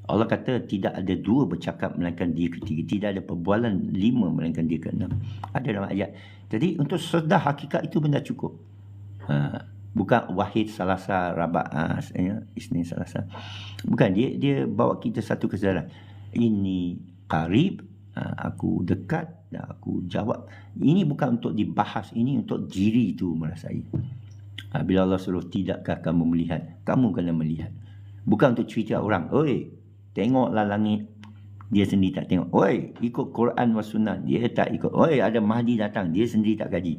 Allah kata tidak ada dua bercakap melainkan dia ketiga. Tidak ada perbualan lima melainkan dia keenam. Ada dalam ayat. Jadi untuk sedar hakikat itu benda cukup. Bukan wahid salasa rabak isnin salasa. Bukan, dia bawa kita satu kesedaran. Ini qarib, aku dekat dan aku jawab. Ini bukan untuk dibahas, ini untuk diri itu merasai. Bila Allah suruh tidakkah kamu melihat, kamu kena melihat. Bukan untuk cerita orang, oi, tengoklah langit, dia sendiri tak tengok. Oi, ikut Quran was sunnah, dia tak ikut. Oi, ada Mahdi datang, dia sendiri tak kaji.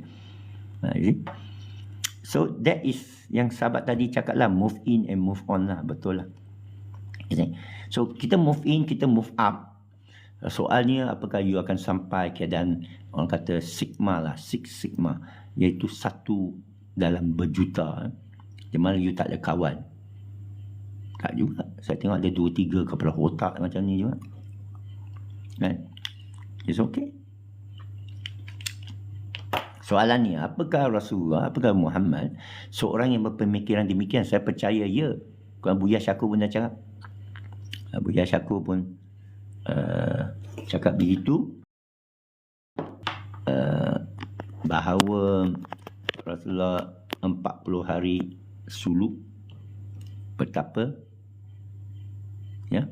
So that is yang sahabat tadi cakap lah, move in and move on lah. Betul lah. So kita move in, kita move up. Soalnya apakah you akan sampai keadaan orang kata sigma lah, six sigma, iaitu satu dalam berjuta. Di mana you tak ada kawan. Tak juga. Saya tengok ada 2-3 kepala otak macam ni juga. Kan? It's okay. Soalan ni, apakah Rasulullah, apakah Muhammad seorang yang berpemikiran demikian? Saya percaya ya. Kalau Buya Syakur pun dah cakap. Buya Syakur pun cakap begitu. Bahawa Rasulullah 40 hari suluk bertapa. Ya.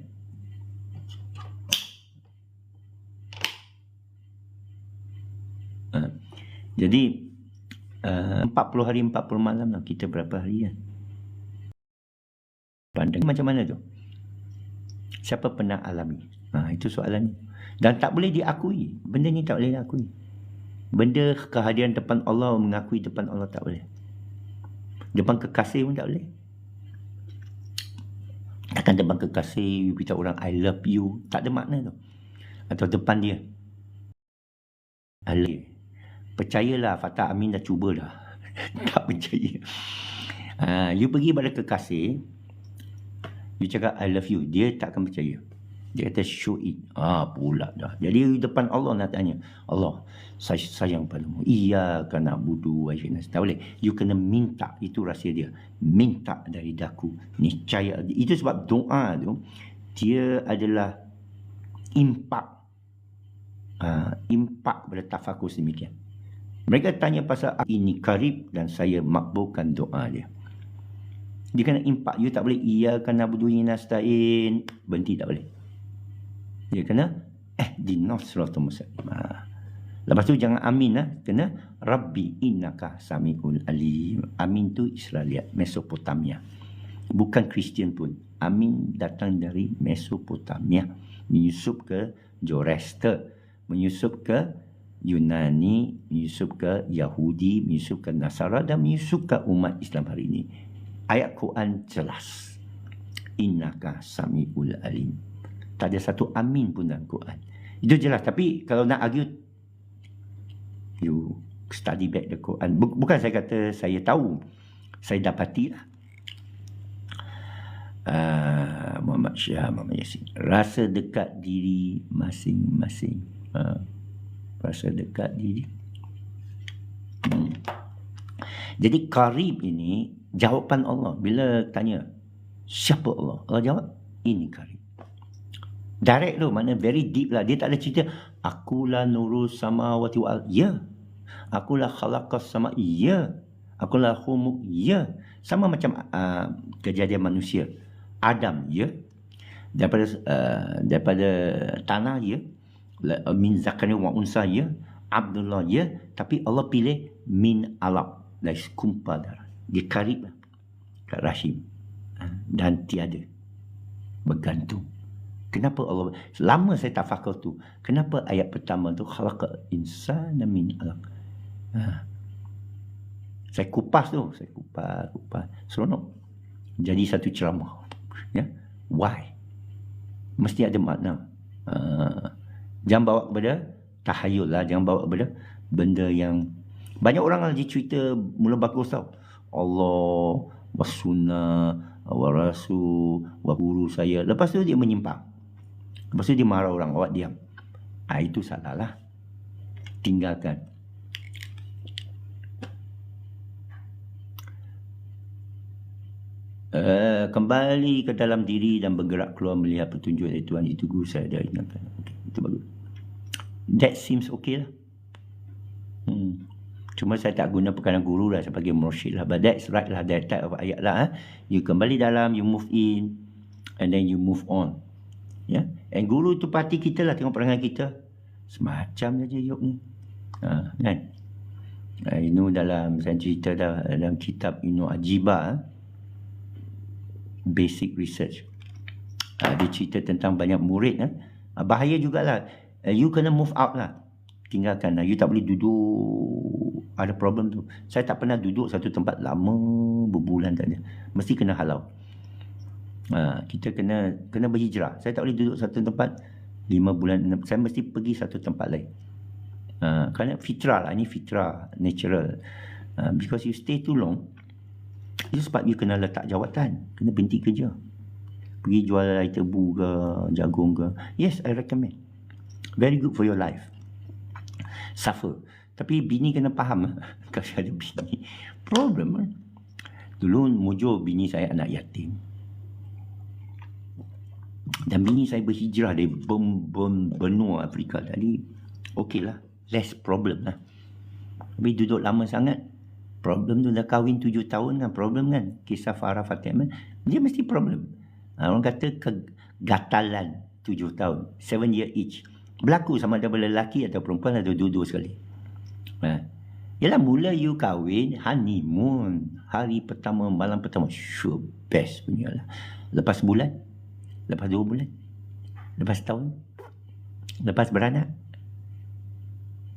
Jadi 40 hari 40 malam lah. Kita berapa hari kan? Pandang macam mana tu? Siapa pernah alami? Itu soalan ni. Dan tak boleh diakui. Benda ni tak boleh diakui. Benda kehadiran depan Allah, mengakui depan Allah tak boleh. Depan kekasih pun tak boleh. Takkan depan kekasih you beritahu orang I love you, tak ada makna tu. Atau depan dia I love you. Percayalah, Fatah Amin dah cuba dah. Tak percaya. You pergi pada kekasih, you cakap I love you, dia takkan percaya. Dia kata show it. Pula dah. Jadi depan Allah nak tanya, Allah, saya sayang padamu. Iyyaka na'budu wa iyyaka nasta'in. Tak boleh. You kena minta. Itu rahsia dia. Minta dari daku. Niscaya. Itu sebab doa tu, dia adalah impak. Impak pada tafakur sedemikian. Mereka tanya pasal ini karib dan saya makbulkan doa dia. Dia kena impak. You tak boleh iyyaka na'budu wa iyyaka nasta'in. Berhenti, tak boleh. Dia kena ihdinas siratal mustaqim. Lepas tu jangan amin lah. Kena Rabbi innaka samiul alim. Amin tu Israeliat, Mesopotamia. Bukan Kristian pun. Amin datang dari Mesopotamia. Menyusup ke Zoroaster, menyusup ke Yunani, menyusup ke Yahudi, menyusup ke Nasara dan menyusup ke umat Islam hari ini. Ayat Quran jelas. Innaka samiul alim. Tak ada satu amin pun dalam Quran. Itu jelas. Tapi kalau nak argue, you study back the Quran. Bukan saya kata saya tahu. Saya dapatilah. Muhammad Syah, Muhammad Yasin. Rasa dekat diri masing-masing. Rasa dekat diri. Jadi qarib ini jawapan Allah. Bila tanya, siapa Allah? Allah jawab, ini qarib. Direct tu, mana very deep lah. Dia tak ada cerita, akulah nurus samawati wal. Ya. Akulah khalaqas sama. Ya. Akulah humuk. Ya. Sama macam kejadian manusia. Adam, ya. Daripada tanah, ya. Min zakari wa unsa, ya. Abdullah, ya. Tapi Allah pilih min alaq, dari sekumpal darah. Dia karib lah kat rahim. Dan tiada bergantung. Kenapa Allah, lama saya tak fakir tu, kenapa ayat pertama tu khalaqa insana min alaq. Saya kupas tu, saya kupas seronok. Jadi satu ceramah. Ya, why? Mesti ada makna. Jangan bawa kepada tahayul lah, jangan bawa kepada benda yang banyak orang lagi cerita mula bagus tau. Allah wa sunnah wa rasul wa guru saya. Lepas tu dia menyimpang. Lepas tu dia marah orang, awak diam. Itu salah lah. Tinggalkan. Kembali ke dalam diri dan bergerak keluar melihat petunjuk dari Tuhan. Itu guru saya dah ingatkan. Okay, itu bagus. That seems okay lah. Cuma saya tak guna perkataan guru lah, saya panggil mursyid lah. But that's right lah, that type of ayat lah. You kembali dalam, you move in, and then you move on. Yeah? And guru tu parti kita lah, tengok perangai kita. Semacam saja Yop ni. Kan? Ini dalam, saya cerita dah, dalam kitab Ibnu Ajibah, Basic Research. Dia cerita tentang banyak murid. Bahaya jugalah. You kena move out lah. Tinggalkan lah. You tak boleh duduk. Ada problem tu. Saya tak pernah duduk satu tempat lama, berbulan tak ada. Mesti kena halau. Kita kena berhijrah. Saya tak boleh duduk satu tempat 5 bulan. Saya mesti pergi satu tempat lain. Kerana fitrah lah. Ini fitrah. Natural. Because you stay too long, itu sebab you kena letak jawatan. Kena berhenti kerja. Pergi jual air tebu ke, jagung ke. Yes, I recommend. Very good for your life. Suffer. Tapi bini kena faham. Kalau ada bini, problem. Dulu mujur bini saya anak yatim. Dan bini saya berhijrah dari benua Afrika. Jadi, okey lah. Less problem lah. Tapi duduk lama sangat, problem tu dah kahwin 7 tahun kan. Problem kan. Kisah Farah Fatimah. Dia mesti problem. Orang kata kegatalan 7 tahun. 7 year each. Berlaku sama ada lelaki atau perempuan atau dua-dua sekali. Yalah, mula you kahwin, honeymoon. Hari pertama, malam pertama. Sure, best punya lah. Lepas bulan. Lepas 2 bulan. Lepas tahun. Lepas beranak.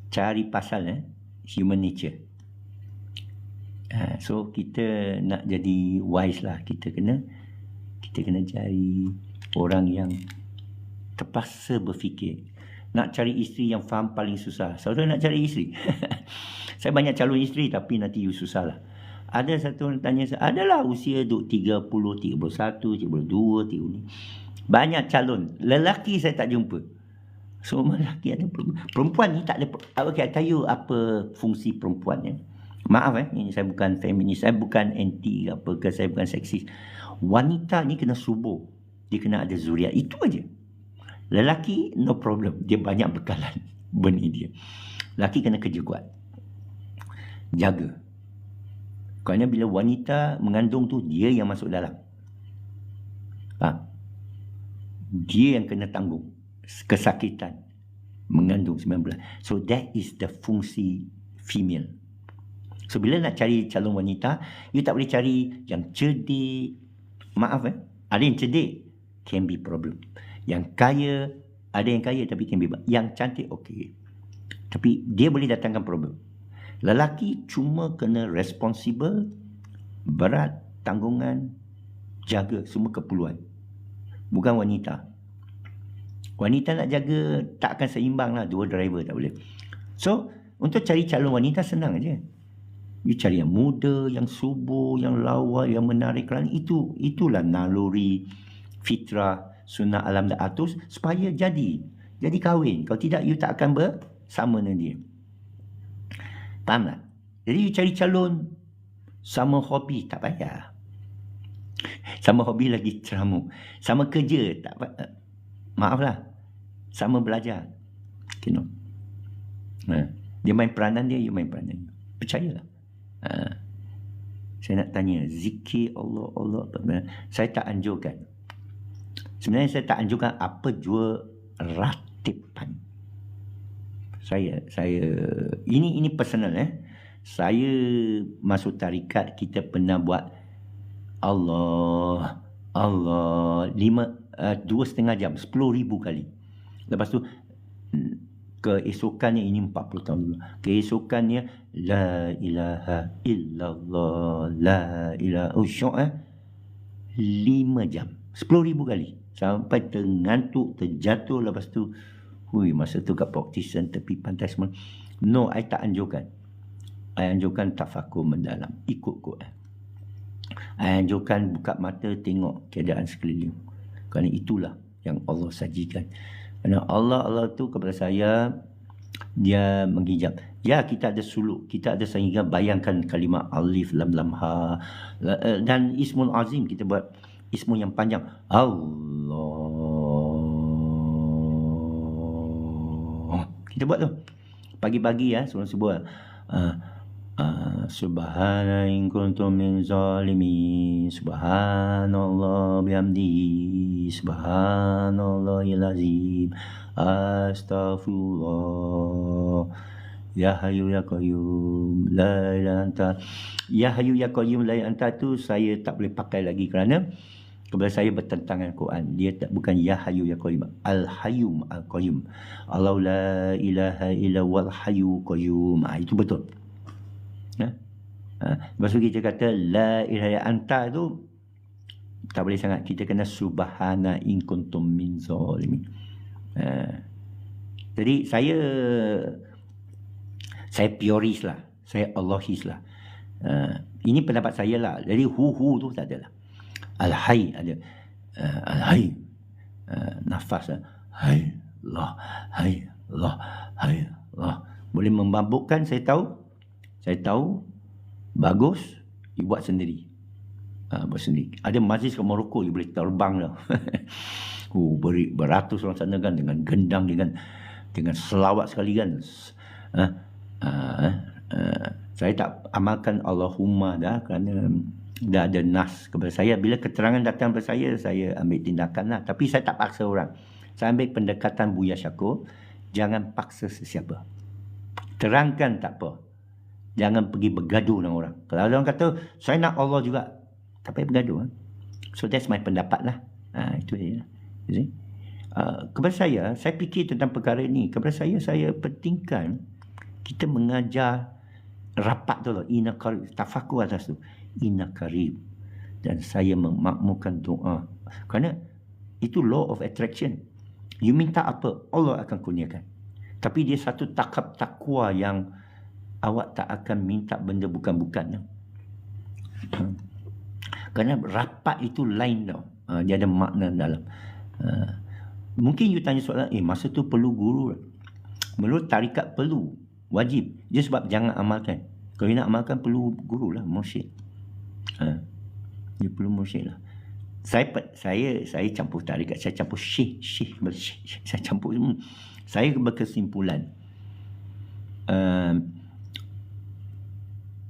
Cari pasal human nature. So kita nak jadi wise lah. Kita kena cari orang yang terpaksa berfikir. Nak cari isteri yang faham paling susah. Saudara nak cari isteri. Saya banyak calon isteri tapi nanti you susah lah. Ada satu orang tanya saya, adalah usia 30, 31, 32, 30. Banyak calon. Lelaki saya tak jumpa. Semua lelaki ada perempuan ni tak ada. Okay, I tell you apa fungsi perempuan ni. Maaf ini saya bukan feminis, saya bukan anti apa ke, saya bukan seksis. Wanita ni kena subur. Dia kena ada zuriat. Itu aja. Lelaki no problem, dia banyak bekalan benih dia. Lelaki kena kerja kuat, jaga. Kerana bila wanita mengandung tu, dia yang masuk dalam. Dia yang kena tanggung kesakitan mengandung 9 bulan. So that is the fungsi female. So bila nak cari calon wanita, you tak boleh cari yang cerdik. Maaf ada yang cerdik can be problem. Yang kaya, ada yang kaya tapi can be. Yang cantik okey. Tapi dia boleh datangkan problem. Lelaki cuma kena responsible, berat, tanggungan, jaga semua keperluan. Bukan wanita. Wanita nak jaga tak akan seimbang lah. 2 driver tak boleh. So, untuk cari calon wanita senang aja. You cari yang muda, yang subur, yang lawa, yang menarik. Itulah naluri, fitrah, sunnah alam dah atus supaya jadi kahwin. Kalau tidak, you tak akan bersama dengan dia. Faham tak? Jadi you cari calon sama hobi, tak payah. Sama hobi lagi ceramuk. Sama kerja, tak payah. Maaflah. Sama belajar. You know. Dia main peranan dia, you main peranan. Percayalah. Saya nak tanya, zikir Allah. Saya tak anjurkan. Sebenarnya saya tak anjurkan apa jua ratiban. Saya ini personal Saya masuk tarikat, kita pernah buat Allah 2,5 jam, 10,000 kali. Lepas tu keesokannya, ini 40 tahun dulu, keesokannya la ilaha illallah, la ilaha 5 jam, 10,000 kali sampai terngantuk, terjatuh. Lepas tu masa tu kat Port Dickson tepi pantai semua, No, I tak anjurkan. I anjurkan tafakur mendalam, ikut Quran. I anjurkan buka mata tengok keadaan sekeliling. Kerana itulah yang Allah sajikan. Kerana Allah tu kepada saya, dia menghijab. Ya, kita ada suluk, kita ada sehingga bayangkan kalimah alif lam lam ha, dan ismul azim kita buat ismu yang panjang. Allah. Kita buat tu. Pagi-pagi ya, sebelum subuh. Subhana in kuntum min zalimin, subhanallah bihamdihi, subhanallahil azim, astaghfirullah, ya hayyu ya qayyum la ilaha anta. Ya hayyu ya qayyum la ilaha anta tu saya tak boleh pakai lagi kerana kepada saya bertentangan Quran. Dia bukan ya hayyu ya qayyum, al hayyum al qayyum. Allah la ilaha illa wal hayyu qayyum. Itu betul. Lepas tu kita kata la ilaha illa anta tu tak boleh sangat. Kita kena subhana in kuntum min zalimin. Jadi saya purist lah, saya Allahis lah. Ini pendapat saya lah. Jadi hu tu tak ada lah. Al-hayy ada. Al-hayy, nafas, hayy Allah, hayy Allah, hayy Allah. Boleh memabukkan, saya tahu. Bagus, you buat sendiri. Buat sendiri. Ada majlis ke Morocco, you boleh terbang lah. Beratus orang sana kan, dengan gendang, dengan selawat sekali kan. Saya tak amalkan Allahumma dah, kerana dah ada nas kepada saya. Bila keterangan datang kepada saya ambil tindakan lah. Tapi saya tak paksa orang. Saya ambil pendekatan Buya Syakur. Jangan paksa sesiapa. Terangkan tak apa. Jangan pergi bergaduh dengan orang. Kalau orang kata, saya nak Allah juga, tak payah bergaduh. So that's my pendapat lah. Itu dia. Kepada saya fikir tentang perkara ini. Kepada saya pentingkan kita mengajar rapat tu lah. Inna qarib. Tafakur atas tu. Inna qarib. Dan saya memakmurkan doa. Kerana itu law of attraction. You minta apa, Allah akan kurniakan. Tapi dia satu takap takwa yang awak tak akan minta benda bukan-bukan. Kerana rapat itu lain tau. Dia ada makna dalam. Mungkin you tanya soalan, masa tu perlu guru. Menurut tarikat perlu. Wajib. Dia sebab jangan amalkan. Kalau you nak amalkan, perlu guru lah, mursyid. Dia perlu mursyid lah. Saya campur tarikat. Saya campur syekh. Saya campur semua. Saya berkesimpulan.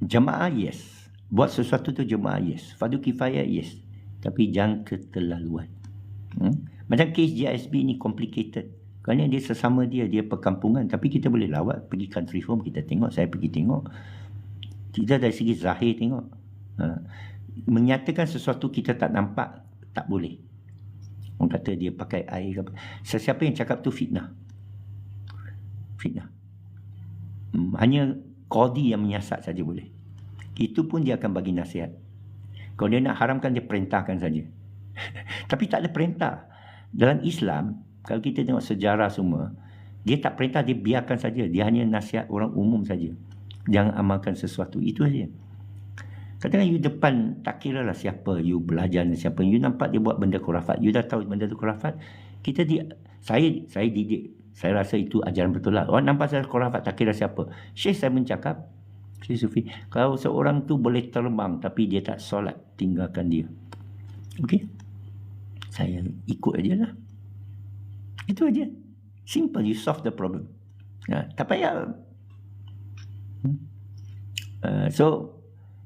Jemaah yes, buat sesuatu tu jemaah yes, fardu kifayah yes, tapi jangan keterlaluan. Macam kes GISB ni complicated, kerana dia sesama dia perkampungan, tapi kita boleh lawat pergi country home, kita tengok, saya pergi tengok, kita dari segi zahir tengok. Menyatakan sesuatu kita tak nampak tak boleh. Orang kata dia pakai air ke apa. Sesiapa yang cakap tu fitnah. Hanya qadi yang menyiasat saja boleh. Itu pun dia akan bagi nasihat. Kalau dia nak haramkan, dia perintahkan saja. Tapi tak ada perintah. Dalam Islam, kalau kita tengok sejarah semua, dia tak perintah, dia biarkan saja. Dia hanya nasihat orang umum saja. Jangan amalkan sesuatu. Itu saja. Katakan you depan, tak kira lah siapa you belajar dengan siapa. You nampak dia buat benda khurafat. You dah tahu benda tu khurafat. Saya didik. Saya rasa itu ajaran betul lah. Orang nampak saya khurafat, tak kira siapa. Syekh saya mencakap, Syekh Sufi, kalau seorang tu boleh terbang tapi dia tak solat, tinggalkan dia. Okey? Saya ikut aja lah. Itu aja. Simple, you solve the problem. Tak payah. So,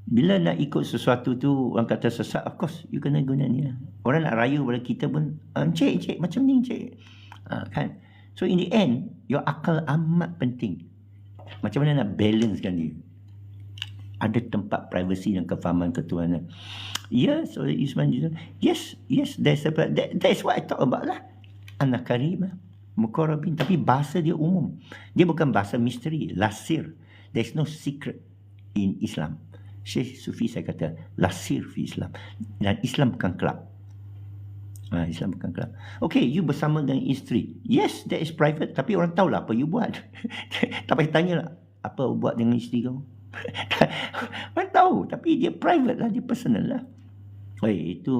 bila nak ikut sesuatu tu, orang kata sesat, of course, you kena guna ni lah. Orang nak raya pada kita pun, encik, macam ni encik. Kan? So in the end, your akal amat penting. Macam mana nak balancekan dia. Ada tempat privacy dan kefahaman ketuhanan. Yes, oleh Isman juga. Yes, that's what I talk about lah. Anak karimah, muqarrabin. Tapi bahasa dia umum. Dia bukan bahasa misteri, lasir. There's no secret in Islam. Syekh Sufi saya kata, lasir fi Islam. Dan Islam bukan kelab. Islam bukan kelab. Okay, you bersama dengan isteri. Yes, that is private. Tapi orang tahulah apa you buat. Tak payah tanya lah, apa buat dengan isteri kamu. Orang tahu. Tapi dia private lah, dia personal lah. Itu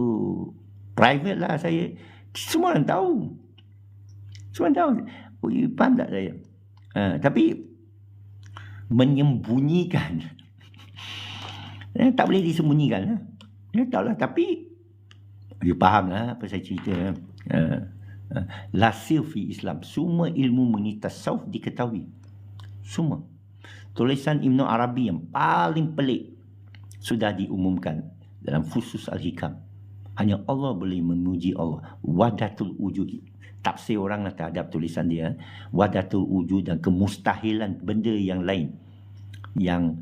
private lah saya. Semua orang tahu. Semua orang tahu. You faham tak saya? Tapi menyembunyikan. Tak boleh disembunyikan lah. Tahu lah. Tapi you faham lah apa saya cerita. Lasil fi Islam. Semua ilmu mengenai tasawuf diketahui. Semua. Tulisan Ibn Arabi yang paling pelik sudah diumumkan dalam Fusus Al-Hikam. Hanya Allah boleh memuji Allah. Wadatul wujud. Tafsir orang lah terhadap tulisan dia. Wadatul wujud dan kemustahilan benda yang lain yang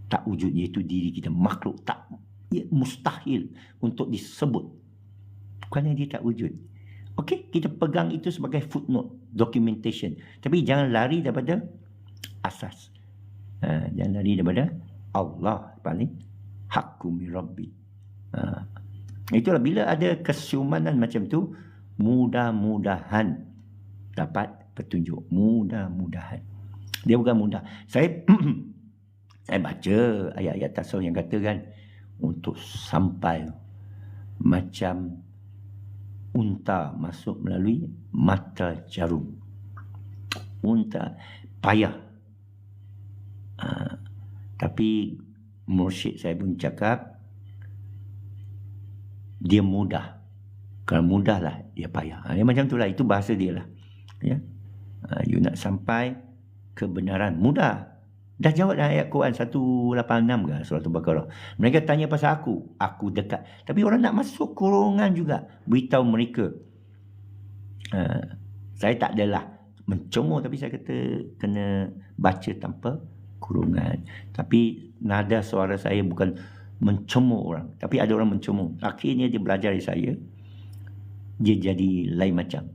tak wujud, iaitu diri kita, makhluk tak mustahil untuk disebut. Bukannya dia tak wujud. Okey, kita pegang itu sebagai footnote, documentation. Tapi jangan lari daripada asas. Jangan lari daripada Allah paling haqqu min rabbi. Itulah bila ada kesyumanan macam tu, mudah-mudahan dapat petunjuk. Mudah-mudahan. Dia bukan mudah. Saya baca ayat-ayat tasawuf yang katakan untuk sampai macam unta masuk melalui mata jarum. Unta payah. Tapi mursyid saya pun cakap dia mudah. Kalau mudah lah dia payah. Dia macam itulah, itu bahasa dia lah. Ya. You nak sampai kebenaran mudah. Dah jawab dalam ayat Quran 186 ke surah Al-Baqarah. Mereka tanya pasal aku dekat. Tapi orang nak masuk kurungan juga. Beritahu mereka. Saya tak adalah mencomot, tapi saya kata kena baca tanpa kurungan. Tapi nada suara saya bukan mencomot orang. Tapi ada orang mencomot. Akhirnya dia belajar dari saya. Dia jadi lain macam.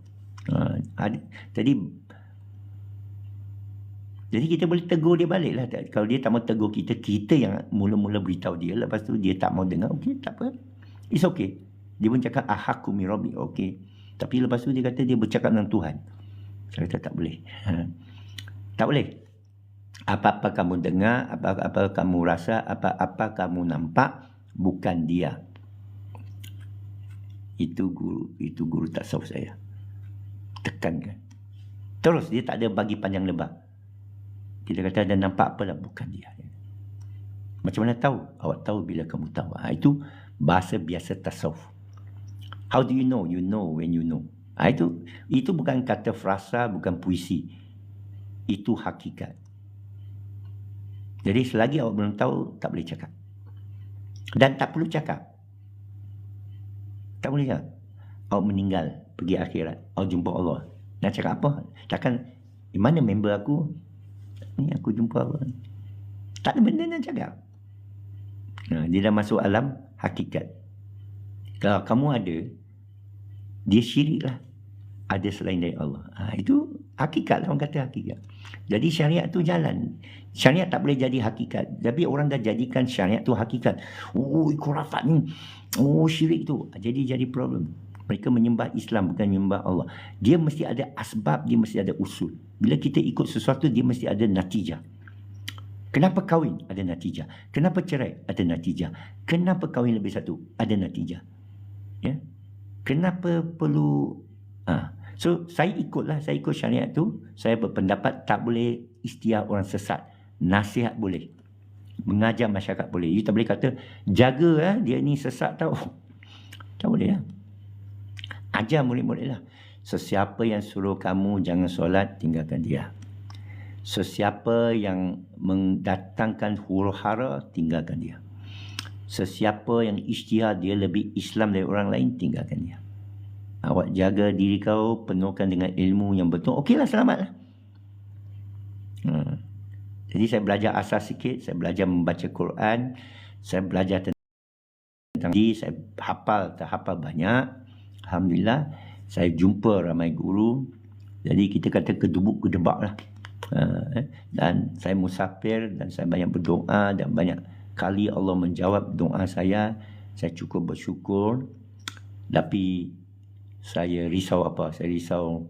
Jadi kita boleh tegur dia balik lah. Kalau dia tak mau tegur kita, kita yang mula-mula beritahu dia. Lepas tu dia tak mau dengar. Okey, tak apa. It's okay. Dia pun cakap ahakku min rabbi. Okey. Tapi lepas tu dia kata dia bercakap dengan Tuhan. Saya kata tak boleh. Tak boleh. Apa-apa kamu dengar, apa-apa kamu rasa, apa-apa kamu nampak, bukan dia. Itu guru tasawuf saya. Tekankan. Terus dia tak ada bagi panjang lebar. Kita kata ada nampak apa lah, bukan dia. Macam mana tahu? Awak tahu bila kamu tahu. Itu bahasa biasa tasawuf. How do you know? You know when you know. Itu bukan kata frasa, bukan puisi. Itu hakikat. Jadi selagi awak belum tahu, tak boleh cakap. Dan tak perlu cakap. Tak boleh cakap. Awak meninggal, pergi akhirat, awak jumpa Allah. Nak cakap apa? Takkan, di mana member aku? Ni aku jumpa apa? Tak ada benda nak cakap. Dia dah masuk alam hakikat. Kalau kamu ada, dia syirik lah. Ada selain dari Allah. Itu hakikat lah, orang kata hakikat. Jadi syariat tu jalan. Syariat tak boleh jadi hakikat. Tapi orang dah jadikan syariat tu hakikat. Khurafat ni. Syirik tu. Jadi problem. Mereka menyembah Islam, bukan menyembah Allah. Dia mesti ada asbab, dia mesti ada usul. Bila kita ikut sesuatu, dia mesti ada natijah. Kenapa kahwin? Ada natijah. Kenapa cerai? Ada natijah. Kenapa kahwin lebih satu? Ada natijah. Ya? Kenapa perlu... So, saya ikutlah. Saya ikut syariat tu. Saya berpendapat tak boleh istiar orang sesat. Nasihat boleh. Mengajar masyarakat boleh. You tak boleh kata, jaga dia ni sesat tau. Tak boleh lah. Ajar murid-murid lah. Sesiapa yang suruh kamu jangan solat, tinggalkan dia. Sesiapa yang mendatangkan huru-hara, tinggalkan dia. Sesiapa yang isytihar dia lebih Islam dari orang lain, tinggalkan dia. Awak jaga diri kau, penuhkan dengan ilmu yang betul. Okeylah, selamatlah. Jadi saya belajar asas sikit, saya belajar membaca Quran, saya belajar tentang diri, saya terhafal banyak. Alhamdulillah, saya jumpa ramai guru. Jadi kita kata kedubuk kedebak lah. Dan saya musafir dan saya banyak berdoa dan banyak kali Allah menjawab doa saya. Saya cukup bersyukur. Tapi Saya risau apa? Saya risau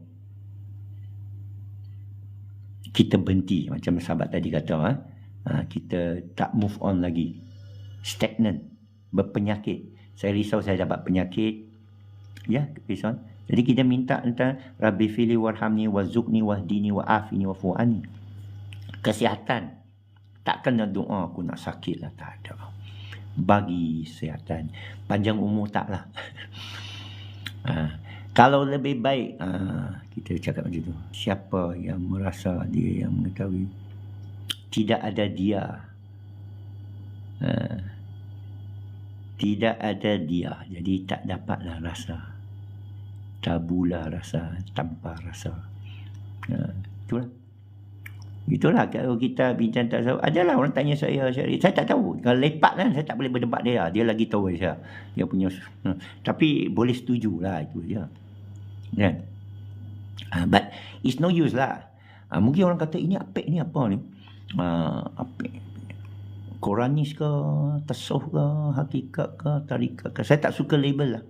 kita berhenti, macam sahabat tadi kata, kita tak move on lagi, stagnant, berpenyakit. Saya risau saya dapat penyakit, ya, risau. Jadi kita minta tentang Rabbi fili warhamni warzuqni wahdini wa'afini wa'fu'ani. Kesihatan. Tak kena doa aku nak sakit lah, tak ada. Bagi kesihatan. Panjang umur taklah. Kalau lebih baik, kita cakap macam tu. Siapa yang merasa dia yang mengetahui? Tidak ada dia. Tidak ada dia. Jadi tak dapatlah rasa. Tabulah rasa tanpa rasa. Itulah. Itulah kalau kita bincang tak tahu. Adalah orang tanya saya tak tahu. Kalau lepak kan saya tak boleh berdebat dia. Dia lagi tahu saya. Dia punya. Tapi boleh setujulah itu dia. Kan? But it's no use lah. Mungkin orang kata ini apik ni apa ni? Apik. Quranis ke, tasawuf ke, hakikat ke, tarikat ke. Saya tak suka label lah.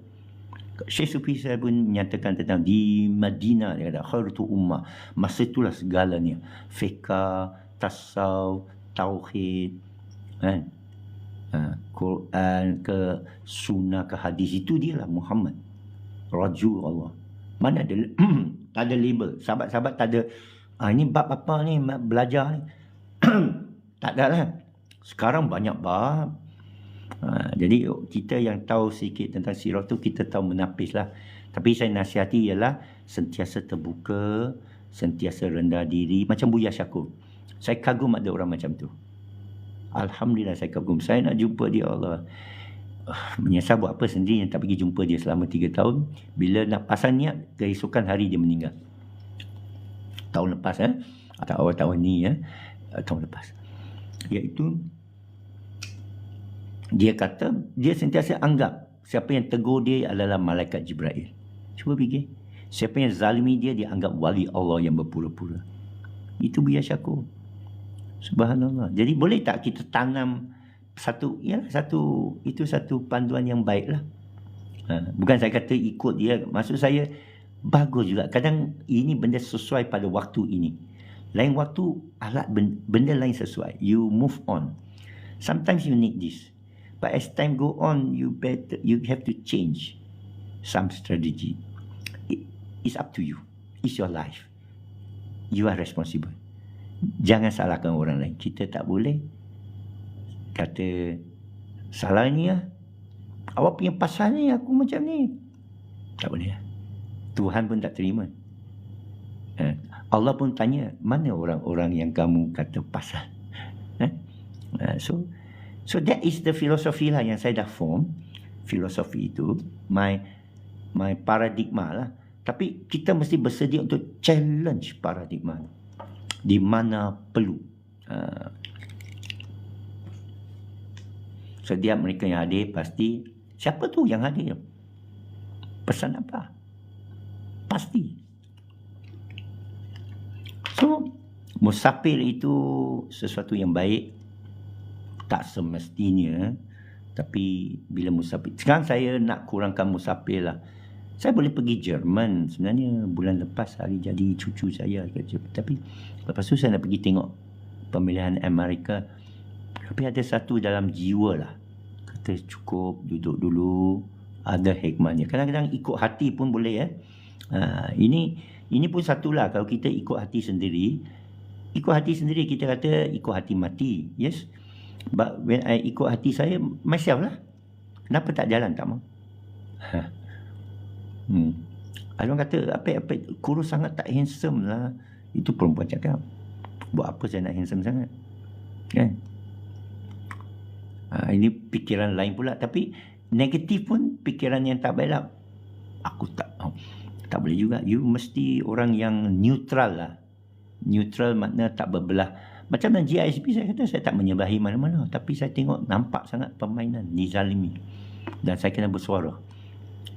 Syekh Sufi saya pun menyatakan tentang di Madinah, dia kata khairatu ummah, masa itulah segalanya, fiqh, tasawuf, tauhid, kan, Quran ke, sunnah ke, hadis, itu dia lah Muhammad Rajul Allah. Mana ada tak ada label. Sahabat-sahabat tak ada ini bab apa ni belajar ni. Tak ada lah. Sekarang banyak bab. Jadi kita yang tahu sikit tentang sirah tu, kita tahu menapis lah. Tapi saya nasihati ialah sentiasa terbuka, sentiasa rendah diri. Macam Buya Syakur. Saya kagum ada orang macam tu. Alhamdulillah saya kagum. Saya nak jumpa dia, Allah. Menyesal buat apa sendiri yang tak pergi jumpa dia selama 3 tahun. Bila nak pasang niat, keesokan hari dia meninggal. Tahun lepas atau awal tahun ni tahun lepas. Iaitu dia kata, dia sentiasa anggap siapa yang tegur dia adalah malaikat Jibril. Cuba fikir. Siapa yang zalimi dia, dia anggap wali Allah yang berpura-pura. Itu Buya Syakur. Subhanallah. Jadi boleh tak kita tanam satu panduan yang baik lah. Bukan saya kata ikut dia. Maksud saya, bagus juga. Kadang ini benda sesuai pada waktu ini. Lain waktu, alat benda lain sesuai. You move on. Sometimes you need this. But as time go on, you have to change some strategy. It's up to you. It's your life. You are responsible. Jangan salahkan orang lain. Kita tak boleh kata salahnya awak punya pasal ni, aku macam ni. Tak boleh. Tuhan pun tak terima. Allah pun tanya, mana orang-orang yang kamu kata pasal? So that is the philosophy lah yang saya dah form. Filosofi itu my paradigma lah. Tapi kita mesti bersedia untuk challenge paradigma di mana perlu. Setiap mereka yang hadir pasti, siapa tu yang hadir? Pesan apa? Pasti. So musafir itu sesuatu yang baik. Tak semestinya. Tapi bila musafir, sekarang saya nak kurangkan musafir lah. Saya boleh pergi Jerman. Sebenarnya bulan lepas hari jadi cucu saya kerja. Tapi lepas tu saya nak pergi tengok pemilihan Amerika. Tapi ada satu dalam jiwa lah, kata cukup duduk dulu, ada hikmahnya. Kadang-kadang ikut hati pun boleh. Ini pun satulah. Kalau kita ikut hati sendiri, kita kata ikut hati mati. Yes. But when I ikut hati saya, myself lah. Kenapa tak jalan, tak mau? Orang kata, apa kurus sangat tak handsome lah. Itu perempuan cakap. Buat apa saya nak handsome sangat? Kan? Ini pikiran lain pula. Tapi negatif pun pikiran yang tak baik lah. Aku tak boleh juga. You mesti orang yang neutral lah. Neutral makna tak berbelah. Macam dalam GISP saya kata, saya tak menyebahi mana-mana. Tapi saya tengok nampak sangat permainan dizalimi. Dan saya kena bersuara.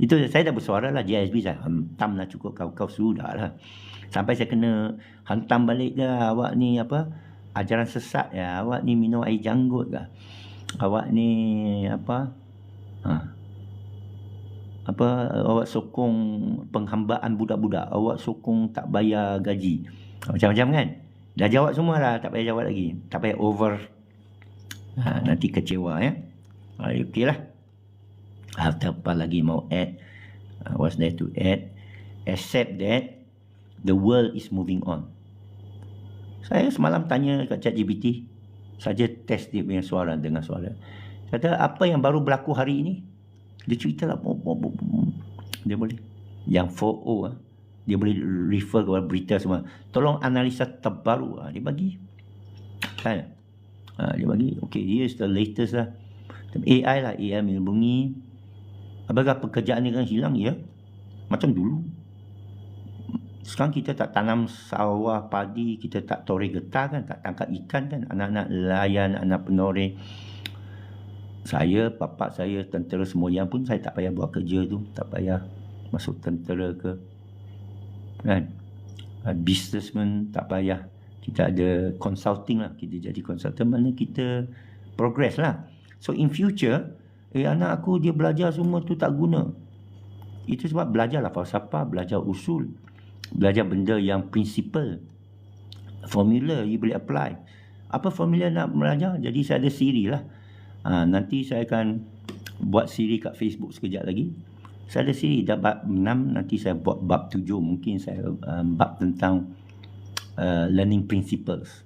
Itu saya dah bersuara lah. GISP saya hantam lah cukup. Kau sudah lah. Sampai saya kena hantam balik ke, awak ni apa, ajaran sesat ya, awak ni minum air janggut ke, awak ni apa, awak sokong penghambaan budak-budak, awak sokong tak bayar gaji, macam-macam kan. Dah jawab semua dah, tak payah jawab lagi, tak payah over. Nanti kecewa ya. Okey lah. Apa lagi mau add? What's there to add? Accept that the world is moving on. Saya semalam tanya kat ChatGPT, saja test dia punya suara, dengar suara. Kata apa yang baru berlaku hari ini? Dia cerita lah. Dia boleh. Yang 4O, dia boleh refer kepada berita semua. Tolong analisa terbaru. Dia bagi. Kan? Dia bagi. Okay, here's the latest lah. AI lah. AI melindungi. Apakah pekerjaan ni kan hilang? Ya. Macam dulu. Sekarang kita tak tanam sawah padi, kita tak toreh getah kan, tak tangkap ikan kan, anak-anak nelayan, anak penoreh. Saya, bapak saya, tentera semboyan pun saya tak payah buat kerja tu, tak payah masuk tentera ke, kan. Businessman tak payah, kita ada consulting lah, kita jadi consultant, mana kita progress lah. So in future, anak aku dia belajar semua tu tak guna. Itu sebab belajarlah falsafah, belajar usul, belajar benda yang prinsipal, formula you boleh apply. Apa formula nak belajar? Jadi saya ada Siri lah. Nanti saya akan buat Siri kat Facebook sekejap lagi. Saya ada Siri dah bab 6, nanti saya buat bab 7, mungkin saya bab tentang learning principles.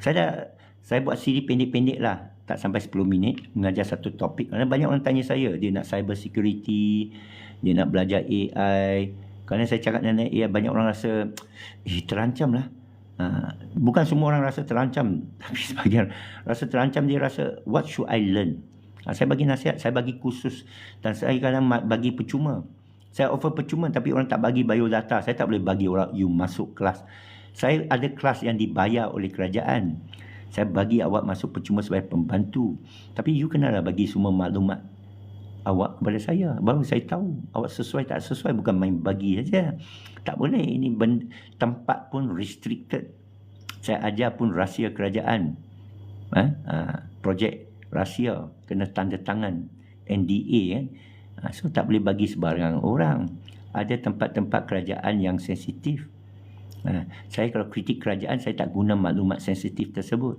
Saya buat Siri pendek-pendek lah, tak sampai 10 minit, mengajar satu topik. Kerana banyak orang tanya saya, dia nak cyber security, dia nak belajar AI. Kerana saya cakap dengan AI, banyak orang rasa terancam lah. Bukan semua orang rasa terancam, tapi sebagian rasa terancam. Dia rasa, what should I learn? Saya bagi nasihat, saya bagi kursus, dan saya kadang bagi percuma. Saya offer percuma, tapi orang tak bagi biodata. Saya tak boleh bagi orang, you masuk kelas. Saya ada kelas yang dibayar oleh kerajaan. Saya bagi awak masuk percuma sebagai pembantu. Tapi you kenalah bagi semua maklumat awak kepada saya, baru saya tahu awak sesuai tak sesuai, bukan main bagi saja. Tak boleh, ini tempat pun restricted. Saya ajar pun rahsia kerajaan. Projek rahsia, kena tanda tangan NDA kan. So tak boleh bagi sebarang orang. Ada tempat-tempat kerajaan yang sensitif. Saya kalau kritik kerajaan, saya tak guna maklumat sensitif tersebut.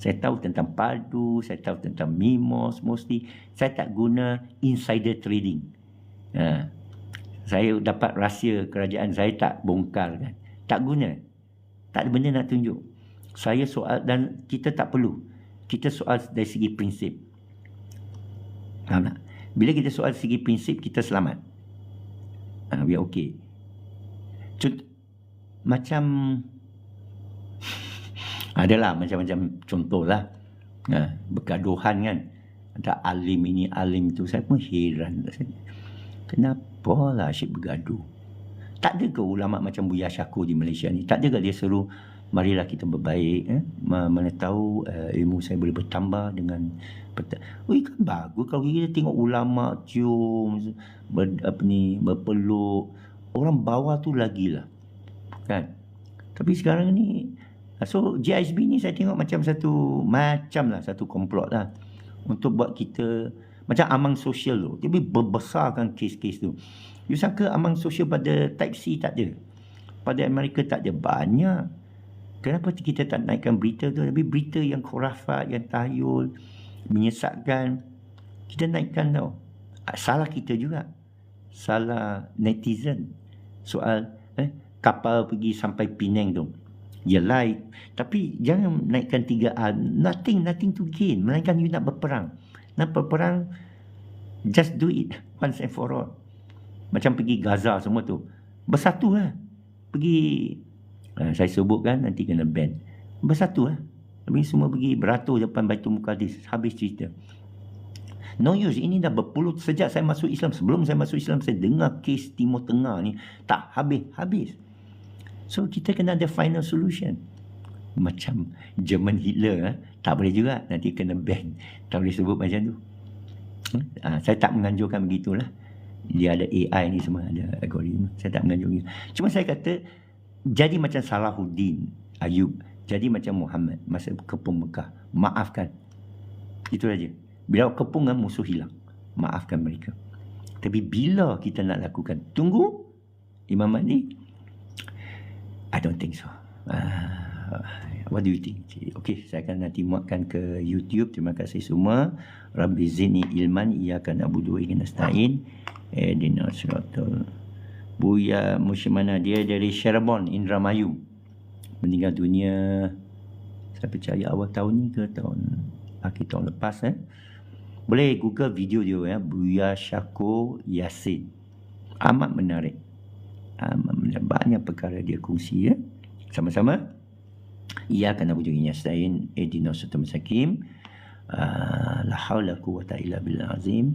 Saya tahu tentang padu, saya tahu tentang MIMOS mostly. Saya tak guna insider trading. Saya dapat rahsia kerajaan, saya tak bongkar kan. Tak guna. Tak ada benda nak tunjuk. Saya soal, dan kita tak perlu. Kita soal dari segi prinsip. Faham tak? Bila kita soal segi prinsip, kita selamat. We are okay. Macam adalah macam-macam contoh lah. Bergaduhan kan. Ada alim ini, alim itu. Saya pun heran. Kenapa lah asyik bergaduh? Tak ada ke ulama macam Buya Syakur di Malaysia ni? Tak ada ke dia seru, marilah kita berbaik. Mana tahu ilmu saya boleh bertambah dengan kan bagus kalau kita tengok ulama cium, berpeluk. Orang bawah tu lagilah. Kan? Tapi sekarang ni, so GISB ni saya tengok macam satu komplot lah untuk buat kita macam amang sosial tu. Dia berbesarkan kes-kes tu. You sangka amang sosial pada type C tak ada, pada Amerika tak ada, banyak. Kenapa kita tak naikkan berita tu? Tapi berita yang khurafat, yang tahyul, menyesatkan, kita naikkan tau. Salah kita juga, salah netizen. Soal kapal pergi sampai Penang tu, yelah, tapi jangan naikkan 3A. Nothing to gain, melainkan you nak berperang. Nak berperang, just do it once and for all. Macam pergi Gaza semua tu, bersatu lah. Pergi, saya sebutkan nanti kena ban. Bersatu lah. Tapi semua pergi beratur depan Baitul Muqaddis, habis cerita. No use, ini dah berpuluh, sejak saya masuk Islam. Sebelum saya masuk Islam, saya dengar kes Timur Tengah ni tak habis-habis. So kita kena ada final solution. Macam Jerman Hitler, tak boleh juga, nanti kena ban. Tak boleh sebut macam tu. Saya tak menganjurkan begitulah. Dia ada AI ni semua, ada algoritma. Saya tak menganjurkan. Cuma saya kata, jadi macam Salahuddin Ayub, jadi macam Muhammad masa kepung Mekah. Maafkan. Itu saja. Bila kepung kan, musuh hilang. Maafkan mereka. Tapi bila kita nak lakukan tunggu Imam Mahdi, I don't think so. What do you think? Okay, saya akan nanti muatkan ke YouTube. Terima kasih semua. Rabbi zidni ilman, iyyaka na'budu wa iyyaka nasta'in. Ihdinas siratal. Buya Mushimana, dia dari Sherborne, Indramayu. Meninggal dunia, saya percaya awal tahun ni ke akhir tahun lepas. Boleh Google video dia, Buya Syako Yasin. Amat menarik. Banyak perkara dia kongsi. Sama-sama. Iyyaka na'budu wa iyyaka nasta'in. Ihdinas siratal mustaqim. La haula quwwata illa billahil azim.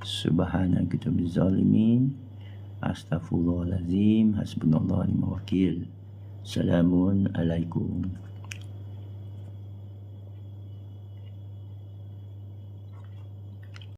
Subhanaka minaz zalimin. Astaghfirullahalazim. Hasbunallahu wa ni'mal wakil. Assalamualaikum.